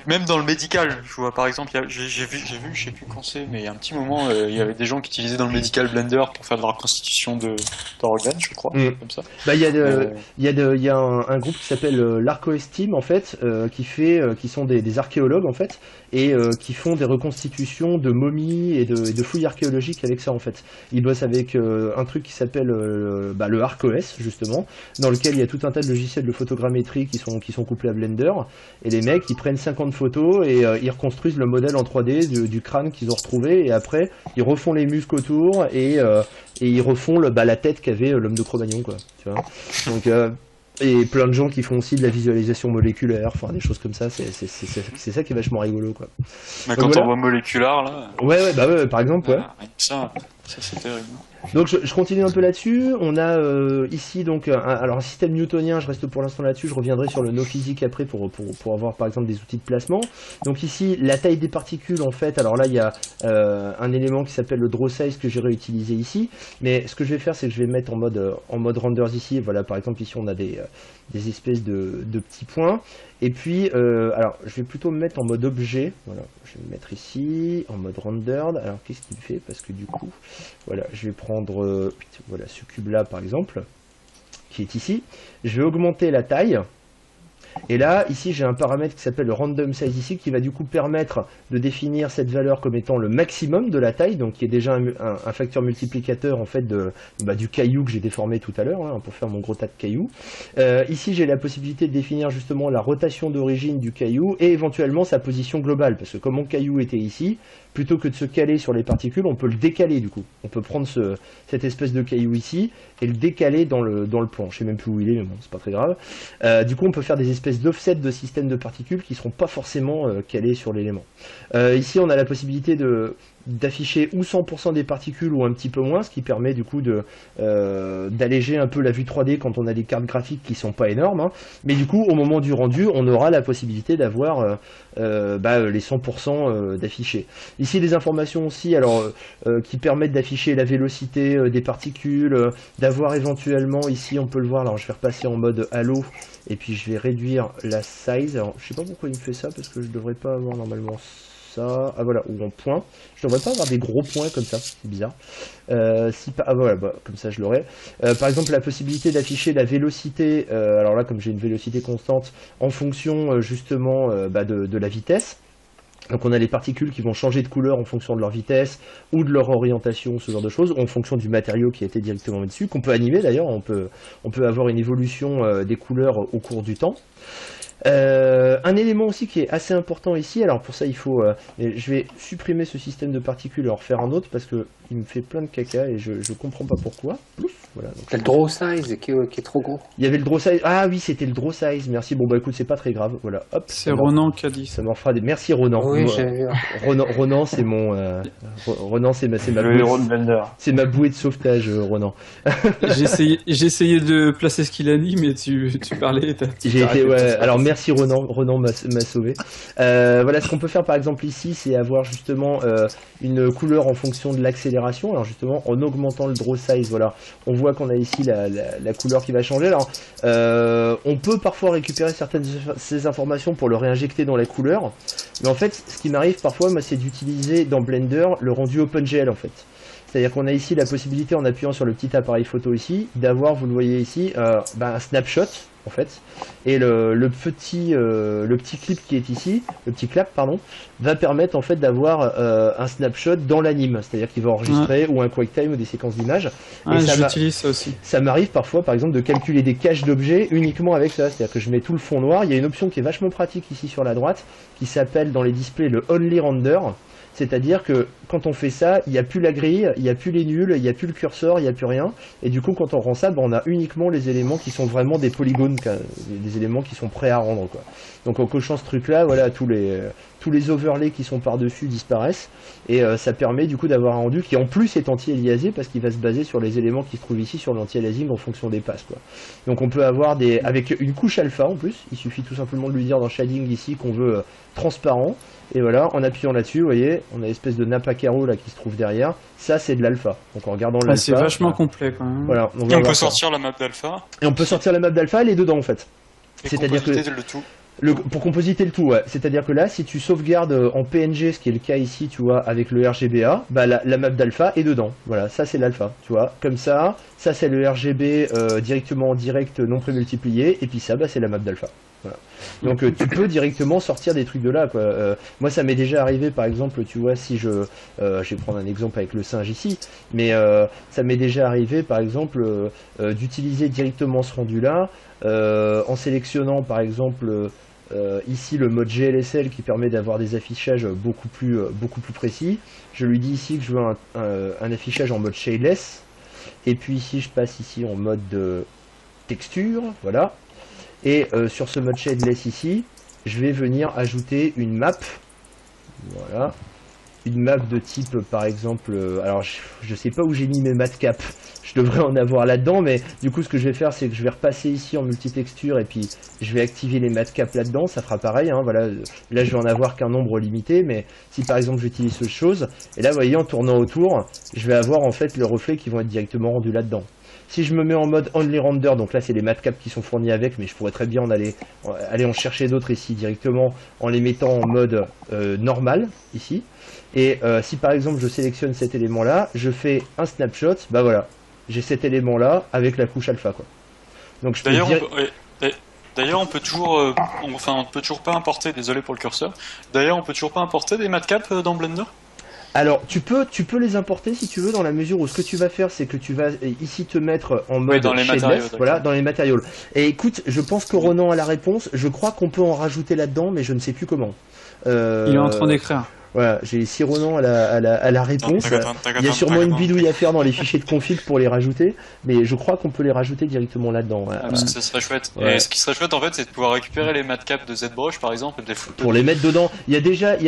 même dans le médical. Je vois par exemple, j'ai vu, je sais plus quand c'est, mais il y a un petit moment, il y avait des gens qui utilisaient dans le médical Blender pour faire de la reconstitution d'organes, je crois, comme ça. Il y a un groupe qui s'appelle l'Arcoesteam, en fait, qui sont des archéologues, en fait, et qui font des reconstitutions de momies et de fouilles archéologiques avec ça, en fait. Ils bossent avec un truc qui s'appelle le ArcOS, justement, dans lequel il y a tout un tas de logiciels de photogrammétrie qui sont couplés à Blender, et les mecs ils prennent 50 photos et ils reconstruisent le modèle en 3D du crâne qu'ils ont retrouvé, et après ils refont les muscles autour et ils refont la tête qu'avait l'homme de Cro-Magnon, quoi, tu vois. Donc et plein de gens qui font aussi de la visualisation moléculaire, enfin des choses comme ça, c'est ça qui est vachement rigolo, quoi. Mais quand on voit moléculaire là. Ouais, par exemple, ouais. Ça c'est terrible. Donc je continue un peu là-dessus. On a ici donc un système newtonien. Je reste pour l'instant là-dessus. Je reviendrai sur le no physique après pour avoir par exemple des outils de placement. Donc ici la taille des particules en fait. Alors là il y a un élément qui s'appelle le draw size que j'ai réutilisé ici. Mais ce que je vais faire c'est que je vais mettre en mode renders ici. Voilà, par exemple ici on a des espèces de petits points. Et puis, alors, je vais plutôt me mettre en mode objet. Voilà, je vais me mettre ici, en mode rendered. Alors, qu'est-ce qu'il fait? Parce que du coup, voilà, je vais prendre voilà, ce cube-là, par exemple, qui est ici. Je vais augmenter la taille. Et là, ici, j'ai un paramètre qui s'appelle le random size ici, qui va du coup permettre de définir cette valeur comme étant le maximum de la taille, donc qui est déjà un facteur multiplicateur en fait du caillou que j'ai déformé tout à l'heure, hein, pour faire mon gros tas de cailloux. Ici, j'ai la possibilité de définir justement la rotation d'origine du caillou et éventuellement sa position globale, parce que comme mon caillou était ici, plutôt que de se caler sur les particules, on peut le décaler du coup. On peut prendre cette espèce de caillou ici et le décaler dans le plan. Je sais même plus où il est, mais bon, c'est pas très grave. Du coup, on peut faire des espèces d'offset de systèmes de particules qui seront pas forcément calés sur l'élément. Ici, on a la possibilité d'afficher ou 100% des particules ou un petit peu moins, ce qui permet du coup d'alléger un peu la vue 3D quand on a des cartes graphiques qui sont pas énormes, hein. Mais du coup au moment du rendu on aura la possibilité d'avoir les 100% d'afficher. Ici des informations aussi qui permettent d'afficher la vélocité des particules, d'avoir éventuellement ici on peut le voir, alors je vais repasser en mode halo et puis je vais réduire la size. Alors je sais pas pourquoi il me fait ça parce que je devrais pas avoir normalement ah voilà, ou en point. Je devrais pas avoir des gros points comme ça, c'est bizarre. Voilà, comme ça je l'aurai. Par exemple, la possibilité d'afficher la vélocité, alors là, comme j'ai une vélocité constante, en fonction justement de la vitesse. Donc on a les particules qui vont changer de couleur en fonction de leur vitesse ou de leur orientation, ce genre de choses, en fonction du matériau qui a été directement mis dessus, qu'on peut animer d'ailleurs, on peut avoir une évolution des couleurs au cours du temps. Un élément aussi qui est assez important ici, alors pour ça il faut, je vais supprimer ce système de particules et en refaire un autre parce que il me fait plein de caca et je comprends pas pourquoi. Voilà, donc le draw size qui est trop gros. Il y avait le draw size, ah oui c'était le draw size, merci, bon bah écoute c'est pas très grave, voilà, hop. C'est Ronan qui a dit ça. Ça m'en fera des, merci Ronan. Oui, j'ai vu. Ronan c'est mon, Ronan c'est ma bouée, c'est ma bouée de sauvetage, Ronan. J'ai essayé de placer ce qu'il a dit mais tu parlais. J'ai été, ouais, alors merci Ronan m'a sauvé. Voilà, ce qu'on peut faire par exemple ici, c'est avoir justement une couleur en fonction de l'accélération. Alors justement, en augmentant le draw size, voilà, on voit qu'on a ici la couleur qui va changer. Alors, on peut parfois récupérer ces informations pour le réinjecter dans la couleur. Mais en fait, ce qui m'arrive parfois, moi, c'est d'utiliser dans Blender le rendu OpenGL en fait. C'est-à-dire qu'on a ici la possibilité, en appuyant sur le petit appareil photo ici, d'avoir, vous le voyez ici, un snapshot en fait, et le petit clip qui est ici, le petit clap pardon, va permettre en fait d'avoir un snapshot dans l'anime, c'est-à-dire qu'il va enregistrer ou un QuickTime ou des séquences d'images. Et j'utilise ça aussi. Ça m'arrive parfois par exemple de calculer des caches d'objets uniquement avec ça, c'est-à-dire que je mets tout le fond noir. Il y a une option qui est vachement pratique ici sur la droite, qui s'appelle dans les displays le Only Render. C'est-à-dire que quand on fait ça, il n'y a plus la grille, il n'y a plus les nuls, il n'y a plus le curseur, il n'y a plus rien. Et du coup, quand on rend ça, on a uniquement les éléments qui sont vraiment des polygones, des éléments qui sont prêts à rendre, quoi. Donc en cochant ce truc-là, voilà, tous les overlays qui sont par-dessus disparaissent. Et ça permet du coup d'avoir un rendu qui en plus est anti-aliasé parce qu'il va se baser sur les éléments qui se trouvent ici sur l'anti-aliasing en fonction des passes, quoi. Donc on peut avoir avec une couche alpha en plus, il suffit tout simplement de lui dire dans shading ici qu'on veut transparent. Et voilà, en appuyant là-dessus, vous voyez, on a une espèce de nappe à carreaux là qui se trouve derrière. Ça, c'est de l'alpha. Donc en regardant l'alpha, c'est vachement complet quand même. Voilà, et on peut sortir la map d'alpha. Et on peut sortir la map d'alpha, elle est dedans en fait. C'est-à-dire que le tout. Pour compositer le tout, ouais. C'est-à-dire que là, si tu sauvegardes en PNG, ce qui est le cas ici, tu vois, avec le RGBA, bah la map d'alpha est dedans. Voilà, ça c'est l'alpha, tu vois. Comme ça c'est le RGB directement en direct non prémultiplié, et puis ça, bah c'est la map d'alpha. Voilà. Donc tu peux directement sortir des trucs de là, quoi. Moi ça m'est déjà arrivé par exemple, tu vois, si je vais prendre un exemple avec le singe ici, mais ça m'est déjà arrivé par exemple d'utiliser directement ce rendu là en sélectionnant par exemple ici le mode GLSL qui permet d'avoir des affichages beaucoup plus précis. Je lui dis ici que je veux un affichage en mode shadeless. Et puis ici je passe ici en mode texture, voilà. Et sur ce mode shadeless ici, je vais venir ajouter une map. Voilà. Une map de type par exemple, alors je sais pas où j'ai mis mes matcaps, je devrais en avoir là-dedans, mais du coup ce que je vais faire c'est que je vais repasser ici en multitexture et puis je vais activer les matcaps là-dedans, ça fera pareil, hein, voilà. Là je vais en avoir qu'un nombre limité, mais si par exemple j'utilise cette chose, et là vous voyez en tournant autour, je vais avoir en fait les reflets qui vont être directement rendus là-dedans. Si je me mets en mode only render, donc là c'est les matcaps qui sont fournis avec, mais je pourrais très bien aller en chercher d'autres ici directement en les mettant en mode normal ici. Et si par exemple je sélectionne cet élément là, je fais un snapshot, bah voilà, j'ai cet élément là avec la couche alpha quoi. Donc je peux D'ailleurs, on peut toujours, on peut toujours pas importer. Désolé pour le curseur. D'ailleurs, on peut toujours pas importer des matcaps dans Blender. Alors tu peux les importer si tu veux, dans la mesure où ce que tu vas faire c'est que tu vas ici te mettre en mode dans les matériaux, voilà, dans les matériaux. Et écoute, je pense que Ronan a la réponse, je crois qu'on peut en rajouter là-dedans, mais je ne sais plus comment. Il est en train d'écrire. Voilà, j'ai si Ronan à la réponse. Il y a sûrement une bidouille à faire dans les fichiers de config pour les rajouter, mais je crois qu'on peut les rajouter directement là-dedans. Parce que ça serait chouette. Ouais. Et ce qui serait chouette en fait, c'est de pouvoir récupérer les matcaps de ZBrush par exemple, pour les mettre dedans. Il y a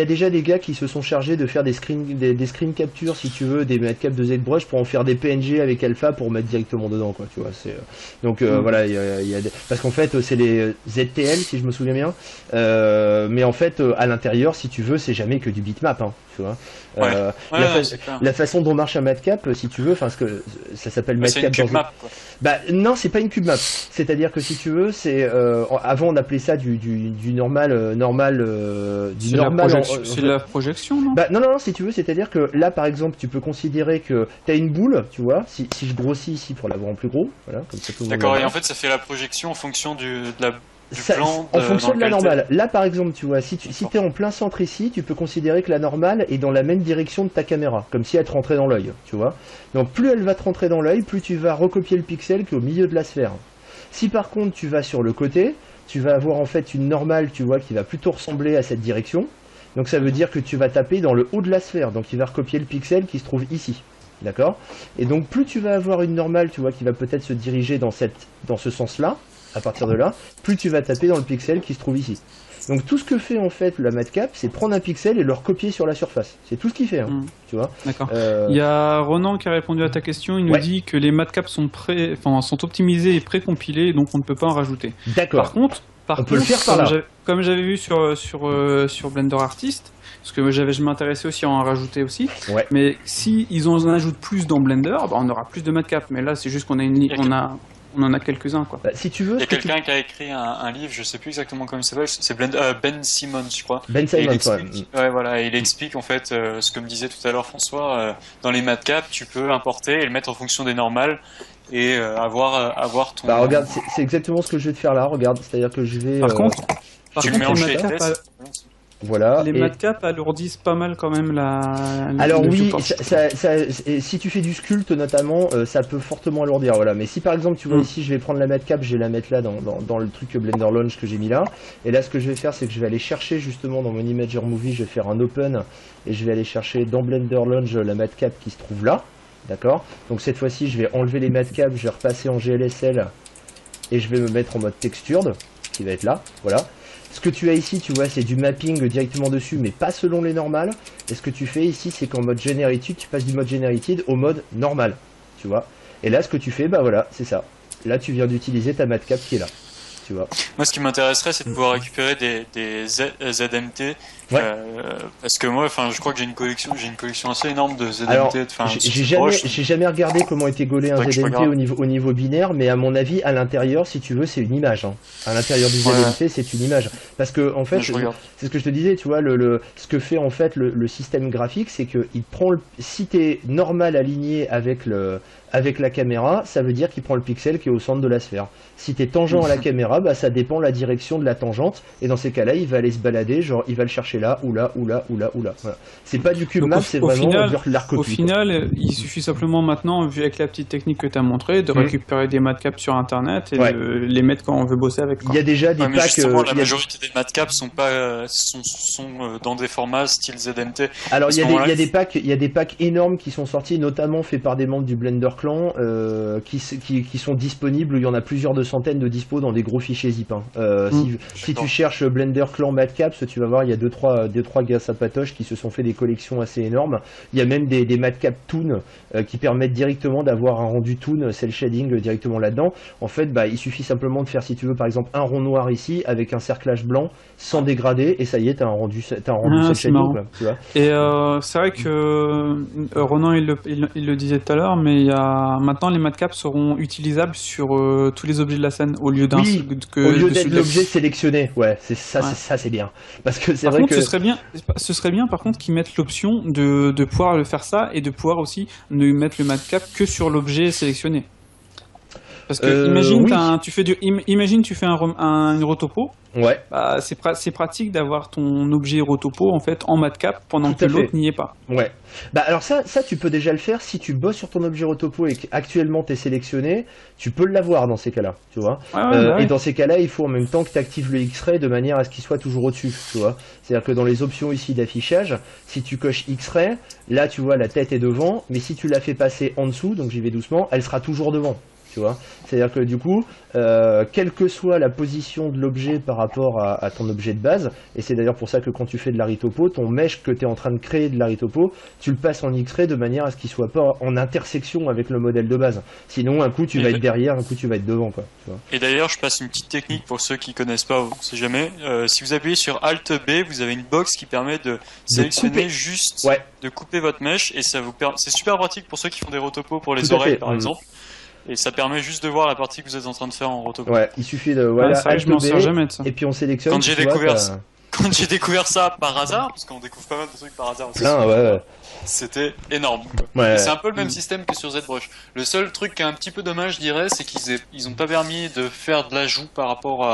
déjà des gars qui se sont chargés de faire des screen captures, si tu veux, des matcaps de ZBrush pour en faire des PNG avec Alpha pour mettre directement dedans, quoi. Tu vois, c'est donc voilà, parce qu'en fait c'est les ZTL si je me souviens bien, mais en fait à l'intérieur, si tu veux, c'est jamais que du bitmap, hein, tu vois. La façon dont marche un matcap, si tu veux, enfin ce que ça s'appelle matcap dans map, quoi. Bah non, c'est pas une cube map. C'est-à-dire que si tu veux, c'est avant on appelait ça du normal du normal. C'est la projection, non? Bah non, si tu veux, c'est-à-dire que là par exemple, tu peux considérer que tu as une boule, tu vois, si je grossis ici pour l'avoir en plus gros, voilà, comme ça tout le monde. D'accord, et en fait ça fait la projection en fonction du plan en fonction de la normale. Là par exemple, tu vois, si tu es en plein centre ici, tu peux considérer que la normale est dans la même direction de ta caméra, comme si elle te rentrait dans l'œil, tu vois. Donc plus elle va te rentrer dans l'œil, plus tu vas recopier le pixel qui est au milieu de la sphère. Si par contre tu vas sur le côté, tu vas avoir en fait une normale, tu vois, qui va plutôt ressembler à cette direction. Donc ça veut dire que tu vas taper dans le haut de la sphère, donc tu vas recopier le pixel qui se trouve ici. D'accord? Et donc plus tu vas avoir une normale, tu vois, qui va peut-être se diriger dans ce sens-là, à partir de là, plus tu vas taper dans le pixel qui se trouve ici. Donc tout ce que fait en fait la matcap, c'est prendre un pixel et le recopier sur la surface. C'est tout ce qu'il fait, hein, tu vois. D'accord. Il y a Ronan qui a répondu à ta question. Il nous dit que les matcaps sont optimisés et précompilés, donc on ne peut pas en rajouter. D'accord. Par contre, comme j'avais vu sur Blender Artist, parce que je m'intéressais aussi à en rajouter aussi. Ouais. Mais si ils en ajoutent plus dans Blender, on aura plus de matcaps. Mais là, c'est juste qu'on a on en a quelques-uns, quoi. Bah, si tu veux, il y a quelqu'un qui a écrit un livre, je sais plus exactement comment il s'appelle, c'est Ben Simmons, je crois. Ben Simmons, ouais, voilà, et il explique en fait ce que me disait tout à l'heure François, dans les matcaps, tu peux importer et le mettre en fonction des normales et avoir ton. Bah regarde, c'est exactement ce que je vais te faire là. Regarde, c'est-à-dire que je vais. Par contre, tu le mets en shapeless. Voilà. Les matcaps alourdissent pas mal quand même Alors oui, si tu fais du sculpte notamment, ça peut fortement alourdir. Voilà. Mais si par exemple tu vois ici, je vais prendre la matcap, je vais la mettre là dans le truc Blender Launch que j'ai mis là. Et là, ce que je vais faire, c'est que je vais aller chercher justement dans mon Imager Movie, je vais faire un open et je vais aller chercher dans Blender Launch la matcap qui se trouve là. D'accord. Donc cette fois-ci, je vais enlever les matcaps, je vais repasser en GLSL et je vais me mettre en mode textured, qui va être là. Voilà. Ce que tu as ici, tu vois, c'est du mapping directement dessus, mais pas selon les normales. Et ce que tu fais ici, c'est qu'en mode Generated, tu passes du mode Generated au mode normal, tu vois. Et là, ce que tu fais, bah voilà, c'est ça. Là, tu viens d'utiliser ta matcap qui est là, tu vois. Moi, ce qui m'intéresserait, c'est de pouvoir récupérer des ZMT. Ouais. Parce que moi, je crois que j'ai une collection assez énorme de ZMT. Alors, j'ai jamais regardé comment était gaulé un ZMT au niveau binaire, mais à mon avis, à l'intérieur, si tu veux, c'est une image. Hein. À l'intérieur du ZMT, c'est une image. Parce que, en fait, c'est ce que je te disais, tu vois, ce que fait en fait le système graphique, c'est que il prend si t'es normal aligné avec avec la caméra, ça veut dire qu'il prend le pixel qui est au centre de la sphère. Si tu es tangent à la caméra, ça dépend de la direction de la tangente, et dans ces cas-là, il va aller se balader, genre il va le chercher là, ou là, ou là, ou là, ou là. Voilà. C'est pas du cube map, c'est vraiment l'arc. Au final, il suffit simplement maintenant, vu avec la petite technique que tu as montrée, de récupérer des matcaps sur internet et de les mettre quand on veut bosser avec. Il y a déjà des packs. La majorité des matcaps sont dans des formats style ZMT. Alors il y a des packs énormes qui sont sortis, notamment faits par des membres du Blender Clan, qui sont disponibles. Il y en a plusieurs de centaines de dispo dans des gros fichiers zip. Si tu cherches Blender Clan matcaps, tu vas voir, il y a 2-3 gars sapatoches qui se sont fait des collections assez énormes. Il y a même des matcaps toon qui permettent directement d'avoir un rendu toon, cel shading directement là-dedans. En fait, il suffit simplement de faire, si tu veux, par exemple, un rond noir ici avec un cerclage blanc sans dégrader, et ça y est, t'as un rendu cel shading. Quoi, tu vois. Et c'est vrai que Ronan il le disait tout à l'heure, mais maintenant les matcaps seront utilisables sur tous les objets de la scène au lieu d'un au lieu d'être l'objet sélectionné. Ouais, ça c'est bien. Parce que c'est vrai que ce serait bien par contre qu'ils mettent l'option de pouvoir le faire ça et de pouvoir aussi ne mettre le matcap que sur l'objet sélectionné. Parce que imagine tu fais une rotopo. Ouais. C'est pratique d'avoir ton objet rotopo en fait en matcap pendant que l'autre n'y est pas. Ouais. Alors ça tu peux déjà le faire si tu bosses sur ton objet rotopo et qu'actuellement tu es sélectionné, tu peux l'avoir dans ces cas-là, tu vois. Et dans ces cas-là, il faut en même temps que tu actives le X-Ray de manière à ce qu'il soit toujours au-dessus, tu vois. C'est-à-dire que dans les options ici d'affichage, si tu coches X-Ray, là tu vois la tête est devant, mais si tu la fais passer en dessous, donc j'y vais doucement, elle sera toujours devant. Tu vois, c'est-à-dire que du coup, quelle que soit la position de l'objet par rapport à ton objet de base, et c'est d'ailleurs pour ça que quand tu fais de l'aritopo, ton mesh que tu es en train de créer de l'aritopo, tu le passes en X-ray de manière à ce qu'il soit pas en intersection avec le modèle de base. Sinon, un coup tu vas être derrière, un coup tu vas être devant, quoi. Tu vois. Et d'ailleurs, je passe une petite technique pour ceux qui connaissent pas, on sait jamais. Si vous appuyez sur Alt B, vous avez une box qui permet de sélectionner de couper votre mesh, et ça vous c'est super pratique pour ceux qui font des rotopos pour les oreilles, par exemple. Et ça permet juste de voir la partie que vous êtes en train de faire en rotopo. Ouais, il suffit de je m'en sers jamais de ça. Et puis on sélectionne. Quand j'ai découvert ça par hasard, parce qu'on découvre pas mal de trucs par hasard aussi, c'était énorme. Ouais. C'est un peu le même système que sur ZBrush. Le seul truc qui est un petit peu dommage, je dirais, c'est qu'ils ont pas permis de faire de l'ajout par rapport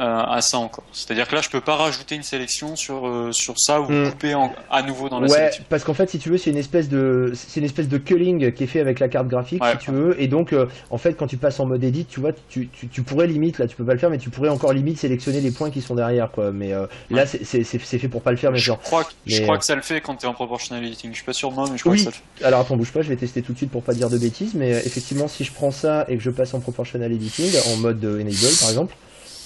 à ça encore. C'est-à-dire que là, je peux pas rajouter une sélection sur ça ou couper à nouveau dans la sélection. Parce qu'en fait, si tu veux, c'est une espèce de culling qui est fait avec la carte graphique, si tu veux. Et donc, en fait, quand tu passes en mode edit, tu vois, tu pourrais limite, là, tu peux pas le faire, mais tu pourrais encore limite sélectionner les points qui sont derrière, quoi. Mais là, c'est fait pour pas le faire, mais je crois que ça le fait quand t'es en proportional editing. Je suis pas sûr moi, mais je crois que ça le fait. Alors attends, bouge pas, je vais tester tout de suite pour pas dire de bêtises, mais effectivement, si je prends ça et que je passe en proportional editing, en mode enable, par exemple.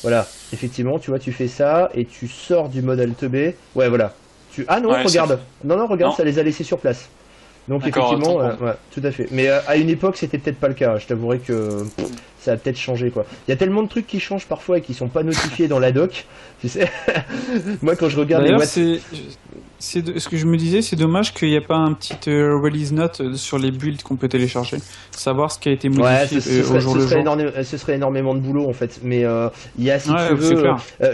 Voilà, effectivement, tu vois, tu fais ça et tu sors du mode Alt B. Ouais, voilà. Regarde. Regarde, ça les a laissés sur place. Donc effectivement, tout à fait. Mais à une époque, c'était peut-être pas le cas. Je t'avouerai que ça a peut-être changé, quoi. Il y a tellement de trucs qui changent parfois et qui sont pas notifiés dans la doc. Tu sais, moi quand je regarde ce que je me disais, c'est dommage qu'il n'y ait pas un petit release note sur les builds qu'on peut télécharger, savoir ce qui a été modifié au jour le jour. Ce serait énormément de boulot en fait, mais il y a, si tu veux,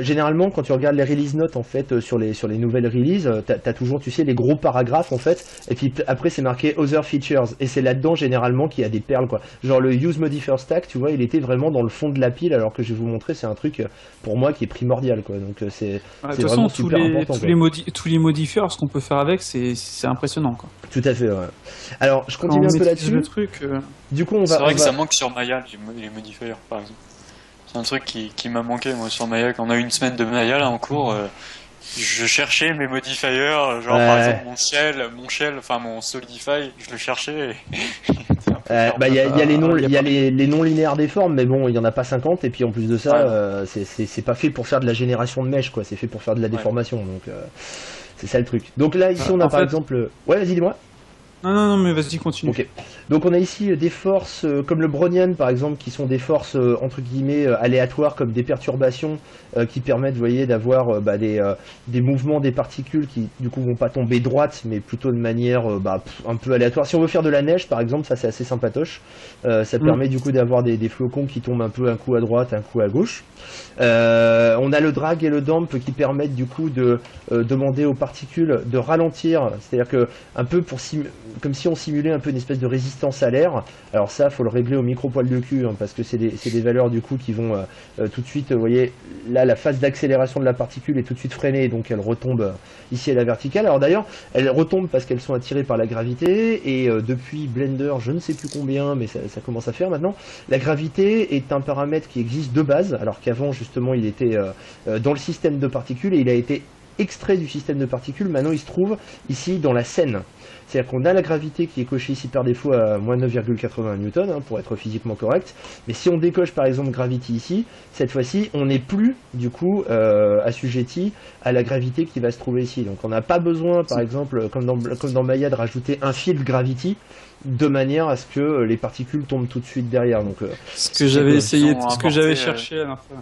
généralement quand tu regardes les release notes en fait sur les nouvelles releases, t'as toujours, tu sais, les gros paragraphes en fait, et puis après c'est marqué other features, et c'est là-dedans généralement qu'il y a des perles, quoi. Genre le use modifier stack, tu vois, il était vraiment dans le fond de la pile, alors que je vais vous montrer, c'est un truc pour moi qui est primordial, quoi. Donc c'est vraiment super important. Tous les modifiers, ce qu'on peut faire avec, c'est impressionnant, quoi. Tout à fait. Ouais. Alors je continue un peu là-dessus. Du coup, c'est vrai que ça manque sur Maya, les modifiers, par exemple. C'est un truc qui m'a manqué, moi, sur Maya. Quand on a eu une semaine de Maya là en cours, je cherchais mes modifiers, genre par exemple mon Solidify, je le cherchais. Il y a les non linéaires des formes, mais bon, il y en a pas 50, et puis en plus de ça, c'est pas fait pour faire de la génération de mèches, quoi. C'est fait pour faire de la déformation, donc c'est ça le truc. Donc là, ici, on a par exemple. Ouais, vas-y, dis-moi. Non, mais vas-y, continue. Ok. Donc on a ici des forces comme le Brownian par exemple, qui sont des forces entre guillemets aléatoires, comme des perturbations qui permettent, vous voyez, d'avoir des mouvements des particules qui du coup vont pas tomber droite, mais plutôt de manière un peu aléatoire. Si on veut faire de la neige par exemple, ça c'est assez sympatoche. Ça permet du coup d'avoir des flocons qui tombent un peu un coup à droite, un coup à gauche. On a le drag et le damp qui permettent du coup de demander aux particules de ralentir, c'est-à-dire que un peu pour comme si on simulait un peu une espèce de résistance à l'air. Alors ça, faut le régler au micro-poil de cul, hein, parce que c'est des valeurs du coup qui vont tout de suite, vous voyez, là la phase d'accélération de la particule est tout de suite freinée, donc elle retombe ici à la verticale. Alors d'ailleurs, elle retombe parce qu'elles sont attirées par la gravité, et depuis Blender, je ne sais plus combien, mais ça commence à faire maintenant, la gravité est un paramètre qui existe de base, alors qu'avant justement il était dans le système de particules, et il a été extrait du système de particules. Maintenant il se trouve ici dans la scène. C'est-à-dire qu'on a la gravité qui est cochée ici par défaut à moins 9,81 newton, hein, pour être physiquement correct. Mais si on décoche par exemple gravity ici, cette fois-ci on n'est plus du coup assujetti à la gravité qui va se trouver ici. Donc on n'a pas besoin par exemple comme dans Maya de rajouter un field gravity de manière à ce que les particules tombent tout de suite derrière. Donc, ce que j'avais essayé, ce que j'avais cherché à la fin.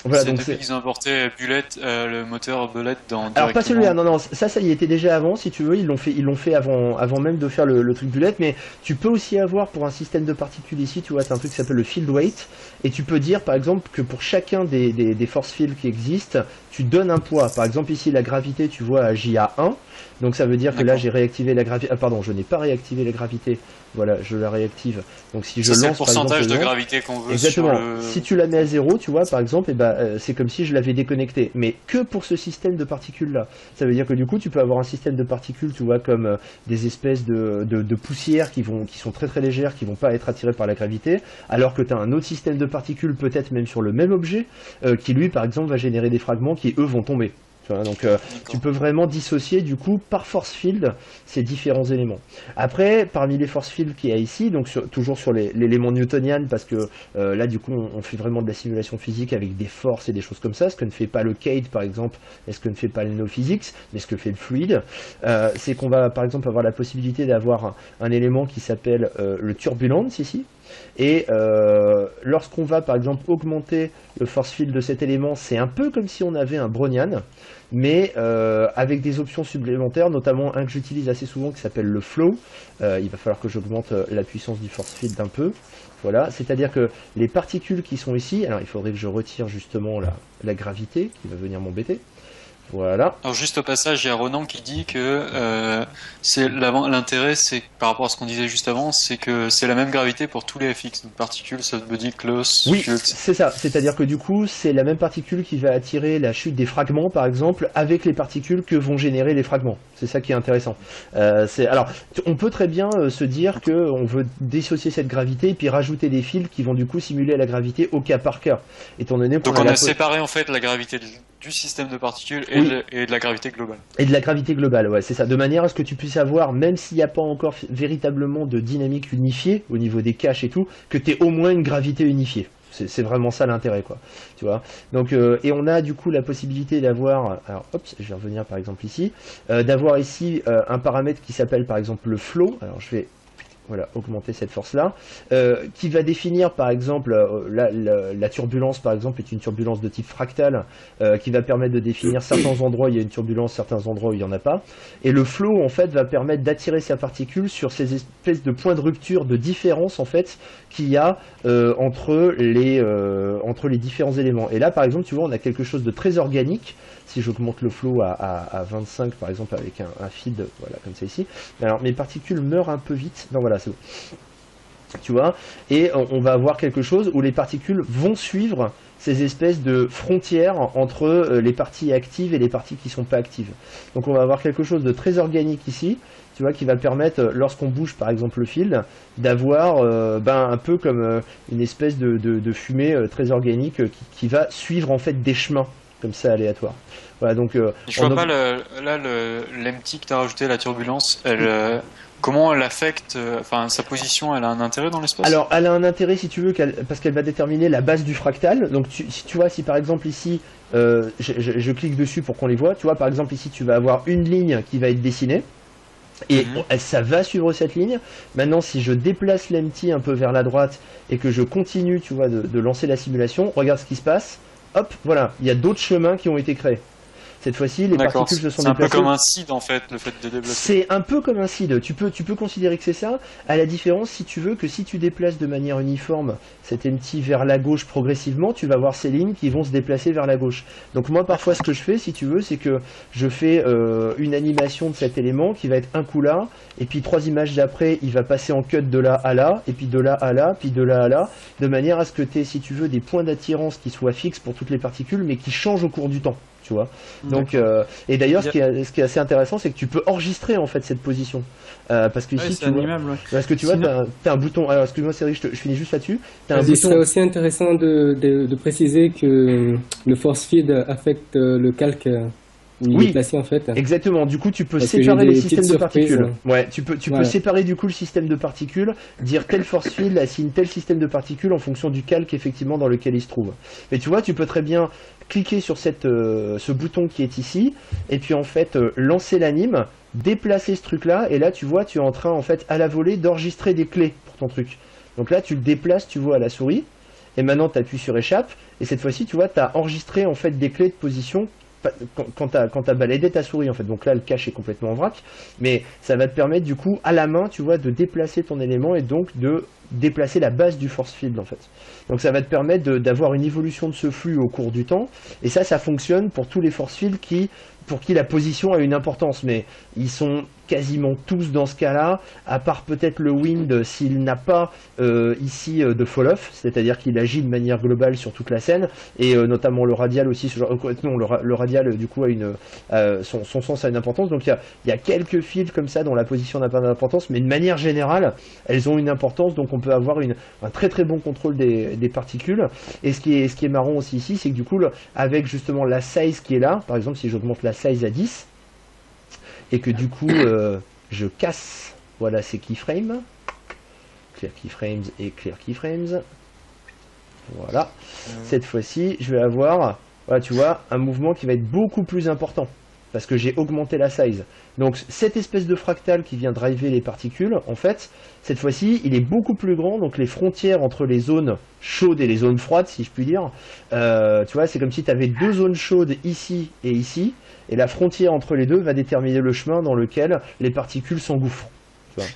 Voilà, c'est depuis qu'ils ont importé Bullet, le moteur Bullet dans. Alors pas celui-là, non, ça y était déjà avant, si tu veux, ils l'ont fait avant même de faire le truc Bullet, mais tu peux aussi avoir pour un système de particules ici, tu vois, t'as un truc qui s'appelle le field weight, et tu peux dire par exemple que pour chacun des force fields qui existent, tu donnes un poids. Par exemple ici la gravité, tu vois, agit à 1, donc ça veut dire que là j'ai réactivé la gravité. Ah pardon, je n'ai pas réactivé la gravité. Voilà, je la réactive. Donc si je lance, c'est le pourcentage de gravité qu'on veut. Exactement. Sur le... Si tu la mets à 0, tu vois, par exemple, c'est comme si je l'avais déconnecté. Mais que pour ce système de particules là. Ça veut dire que du coup, tu peux avoir un système de particules, tu vois, comme des espèces de poussières qui sont très très légères, qui vont pas être attirées par la gravité, alors que tu as un autre système de particules, peut-être même sur le même objet, qui lui, par exemple, va générer des fragments qui eux vont tomber. Donc tu peux vraiment dissocier du coup par force field ces différents éléments. Après, parmi les force fields qu'il y a ici, donc toujours sur l'élément newtonian, parce que là du coup on fait vraiment de la simulation physique avec des forces et des choses comme ça, ce que ne fait pas le CADE par exemple, et ce que ne fait pas le NoPhysics, mais ce que fait le fluide, c'est qu'on va par exemple avoir la possibilité d'avoir un élément qui s'appelle le turbulence ici. Et lorsqu'on va par exemple augmenter le force field de cet élément, c'est un peu comme si on avait un brownian, mais avec des options supplémentaires, notamment un que j'utilise assez souvent qui s'appelle le flow. Il va falloir que j'augmente la puissance du force field un peu. Voilà, c'est-à-dire que les particules qui sont ici, alors il faudrait que je retire justement la gravité qui va venir m'embêter. Voilà. Alors juste au passage, il y a Ronan qui dit que l'intérêt, c'est par rapport à ce qu'on disait juste avant, c'est que c'est la même gravité pour tous les FX, donc particules, soft body, close. Oui, c'est ça. C'est-à-dire que du coup, c'est la même particule qui va attirer la chute des fragments, par exemple, avec les particules que vont générer les fragments. C'est ça qui est intéressant. Alors, on peut très bien se dire que on veut dissocier cette gravité et puis rajouter des fils qui vont du coup simuler la gravité au cas par cas, étant donné qu'on donc on a séparé en fait la gravité du système de particules et de la gravité globale. Et de la gravité globale, ouais, c'est ça. De manière à ce que tu puisses avoir, même s'il n'y a pas encore véritablement de dynamique unifiée au niveau des caches et tout, que tu aies au moins une gravité unifiée. C'est vraiment ça l'intérêt, quoi. Tu vois. Donc, et on a du coup la possibilité d'avoir, alors hop, je vais revenir par exemple ici, d'avoir ici un paramètre qui s'appelle par exemple le flow. Alors je vais augmenter cette force-là, qui va définir par exemple, la turbulence par exemple est une turbulence de type fractal, qui va permettre de définir certains endroits où il y a une turbulence, certains endroits où il n'y en a pas, et le flow en fait va permettre d'attirer sa particule sur ces espèces de points de rupture, de différence en fait, qu'il y a entre les différents éléments. Et là par exemple, tu vois, on a quelque chose de très organique. Si j'augmente le flow à 25 par exemple avec un feed, voilà, comme ça ici, alors mes particules meurent un peu vite. Non, voilà, c'est bon. Tu vois, et on va avoir quelque chose où les particules vont suivre ces espèces de frontières entre les parties actives et les parties qui sont pas actives. Donc on va avoir quelque chose de très organique ici, tu vois, qui va permettre, lorsqu'on bouge par exemple le field, d'avoir un peu comme une espèce de fumée très organique qui va suivre en fait des chemins comme ça aléatoires. Voilà, donc je vois pas l'empty que tu as rajouté, la turbulence, comment elle affecte, sa position, elle a un intérêt dans l'espace? Alors, elle a un intérêt si tu veux, parce qu'elle va déterminer la base du fractal. Donc, si tu vois, si par exemple ici, je clique dessus pour qu'on les voit, tu vois, par exemple ici, tu vas avoir une ligne qui va être dessinée. Et ça va suivre cette ligne. Maintenant, si je déplace l'empty un peu vers la droite et que je continue, tu vois, de lancer la simulation, regarde ce qui se passe. Hop, voilà, il y a d'autres chemins qui ont été créés. Cette fois-ci, les particules se sont déplacées. C'est un peu comme un seed en fait, le fait de déplacer. C'est un peu comme un seed. Tu peux considérer que c'est ça, à la différence, si tu veux, que si tu déplaces de manière uniforme cet empty vers la gauche progressivement, tu vas voir ces lignes qui vont se déplacer vers la gauche. Donc moi, parfois, ce que je fais, si tu veux, c'est que je fais une animation de cet élément qui va être un coup là, et puis 3 images d'après, il va passer en cut de là à là, et puis de là à là, puis de là à là, de manière à ce que tu aies, si tu veux, des points d'attirance qui soient fixes pour toutes les particules, mais qui changent au cours du temps. Tu vois. Donc, et d'ailleurs, ce qui est assez intéressant, c'est que tu peux enregistrer en fait cette position, parce que ici, tu vois, parce que tu vois, t'as un bouton. Alors, excuse-moi, Cédric, je finis juste là-dessus. Il serait aussi intéressant de préciser que le force field affecte le calque. Oui, placé, en fait. Exactement. Du coup, tu peux séparer les systèmes de particules. Ouais, tu peux séparer du coup le système de particules, dire tel force field assigne tel système de particules en fonction du calque effectivement dans lequel il se trouve. Mais tu vois, tu peux très bien cliquer sur ce bouton qui est ici, et puis en fait lancer l'anime, déplacer ce truc-là, et là tu vois, tu es en train en fait à la volée d'enregistrer des clés pour ton truc. Donc là, tu le déplaces, tu vois, à la souris, et maintenant tu appuies sur échappe, et cette fois-ci, tu vois, tu as enregistré en fait des clés de position quand tu as baladé ta souris en fait. Donc là le cache est complètement en vrac, mais ça va te permettre du coup à la main, tu vois, de déplacer ton élément et donc de déplacer la base du force field en fait. Donc ça va te permettre d'avoir une évolution de ce flux au cours du temps, et ça fonctionne pour tous les force fields pour qui la position a une importance, mais ils sont quasiment tous dans ce cas-là, à part peut-être le wind s'il n'a pas ici de fall-off, c'est-à-dire qu'il agit de manière globale sur toute la scène, et notamment le radial aussi, non, le radial du coup a son sens a une importance, donc il y a quelques fields comme ça dont la position n'a pas d'importance, mais de manière générale, elles ont une importance, donc on peut avoir un très très bon contrôle des particules, et ce qui est marrant aussi ici, c'est que du coup, avec justement la size qui est là, par exemple si j'augmente la size à 10, et que du coup je casse, voilà, ces keyframes, clear keyframes et clear keyframes, voilà, cette fois-ci je vais avoir, voilà, tu vois, un mouvement qui va être beaucoup plus important parce que j'ai augmenté la size. Donc cette espèce de fractal qui vient driver les particules, en fait, cette fois-ci, il est beaucoup plus grand, donc les frontières entre les zones chaudes et les zones froides, si je puis dire, tu vois, c'est comme si tu avais 2 zones chaudes ici et ici, et la frontière entre les deux va déterminer le chemin dans lequel les particules s'engouffrent.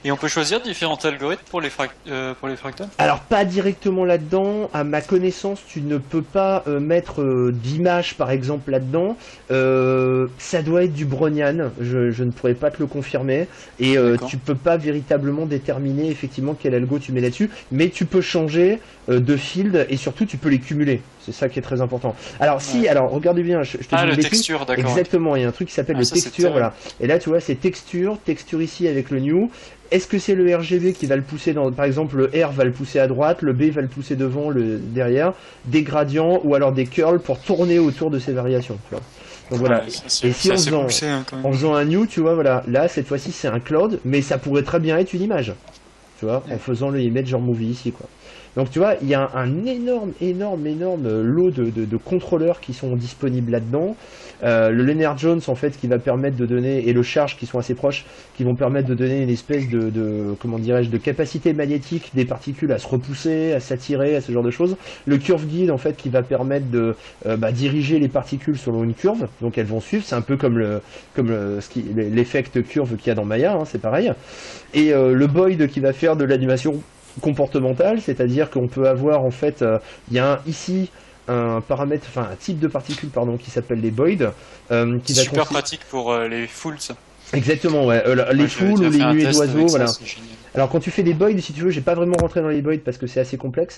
Et on peut choisir différents algorithmes pour les fractals? Alors pas directement là-dedans, à ma connaissance tu ne peux pas mettre d'image par exemple là-dedans, ça doit être du Brownian, je ne pourrais pas te le confirmer, et tu peux pas véritablement déterminer effectivement quel algo tu mets là-dessus, mais tu peux changer de field, et surtout tu peux les cumuler, c'est ça qui est très important. Alors si, alors regardez bien, je te dis le texture, d'accord. Exactement, il y a un truc qui s'appelle le texture, voilà, et là tu vois c'est texture ici avec le new. Est-ce que c'est le RGB qui va le pousser dans, par exemple le R va le pousser à droite, le B va le pousser devant, le derrière, des gradients ou alors des curls pour tourner autour de ces variations, tu vois. Donc voilà. Et si en faisant un new, tu vois, voilà, là cette fois-ci c'est un cloud, mais ça pourrait très bien être une image, tu vois, en faisant le image genre movie ici, quoi. Donc tu vois, il y a un énorme lot de contrôleurs qui sont disponibles là-dedans. Le Lennard Jones en fait qui va permettre de donner, et le charge qui sont assez proches, qui vont permettre de donner une espèce comment dirais-je, de capacité magnétique des particules à se repousser, à s'attirer, à ce genre de choses. Le curve guide en fait qui va permettre de diriger les particules selon une curve, donc elles vont suivre, c'est un peu comme l'effect curve qu'il y a dans Maya, hein, c'est pareil. Et le Boyd qui va faire de l'animation comportementale, c'est-à-dire qu'on peut avoir en fait, il y a ici un paramètre, enfin un type de particule pardon, qui s'appelle les Boyd, qui va super pratique pour les foules, ça. Exactement, ouais. Les foules ou les nuées d'oiseaux, voilà. Alors quand tu fais des Boyd, si tu veux, j'ai pas vraiment rentré dans les Boyd parce que c'est assez complexe.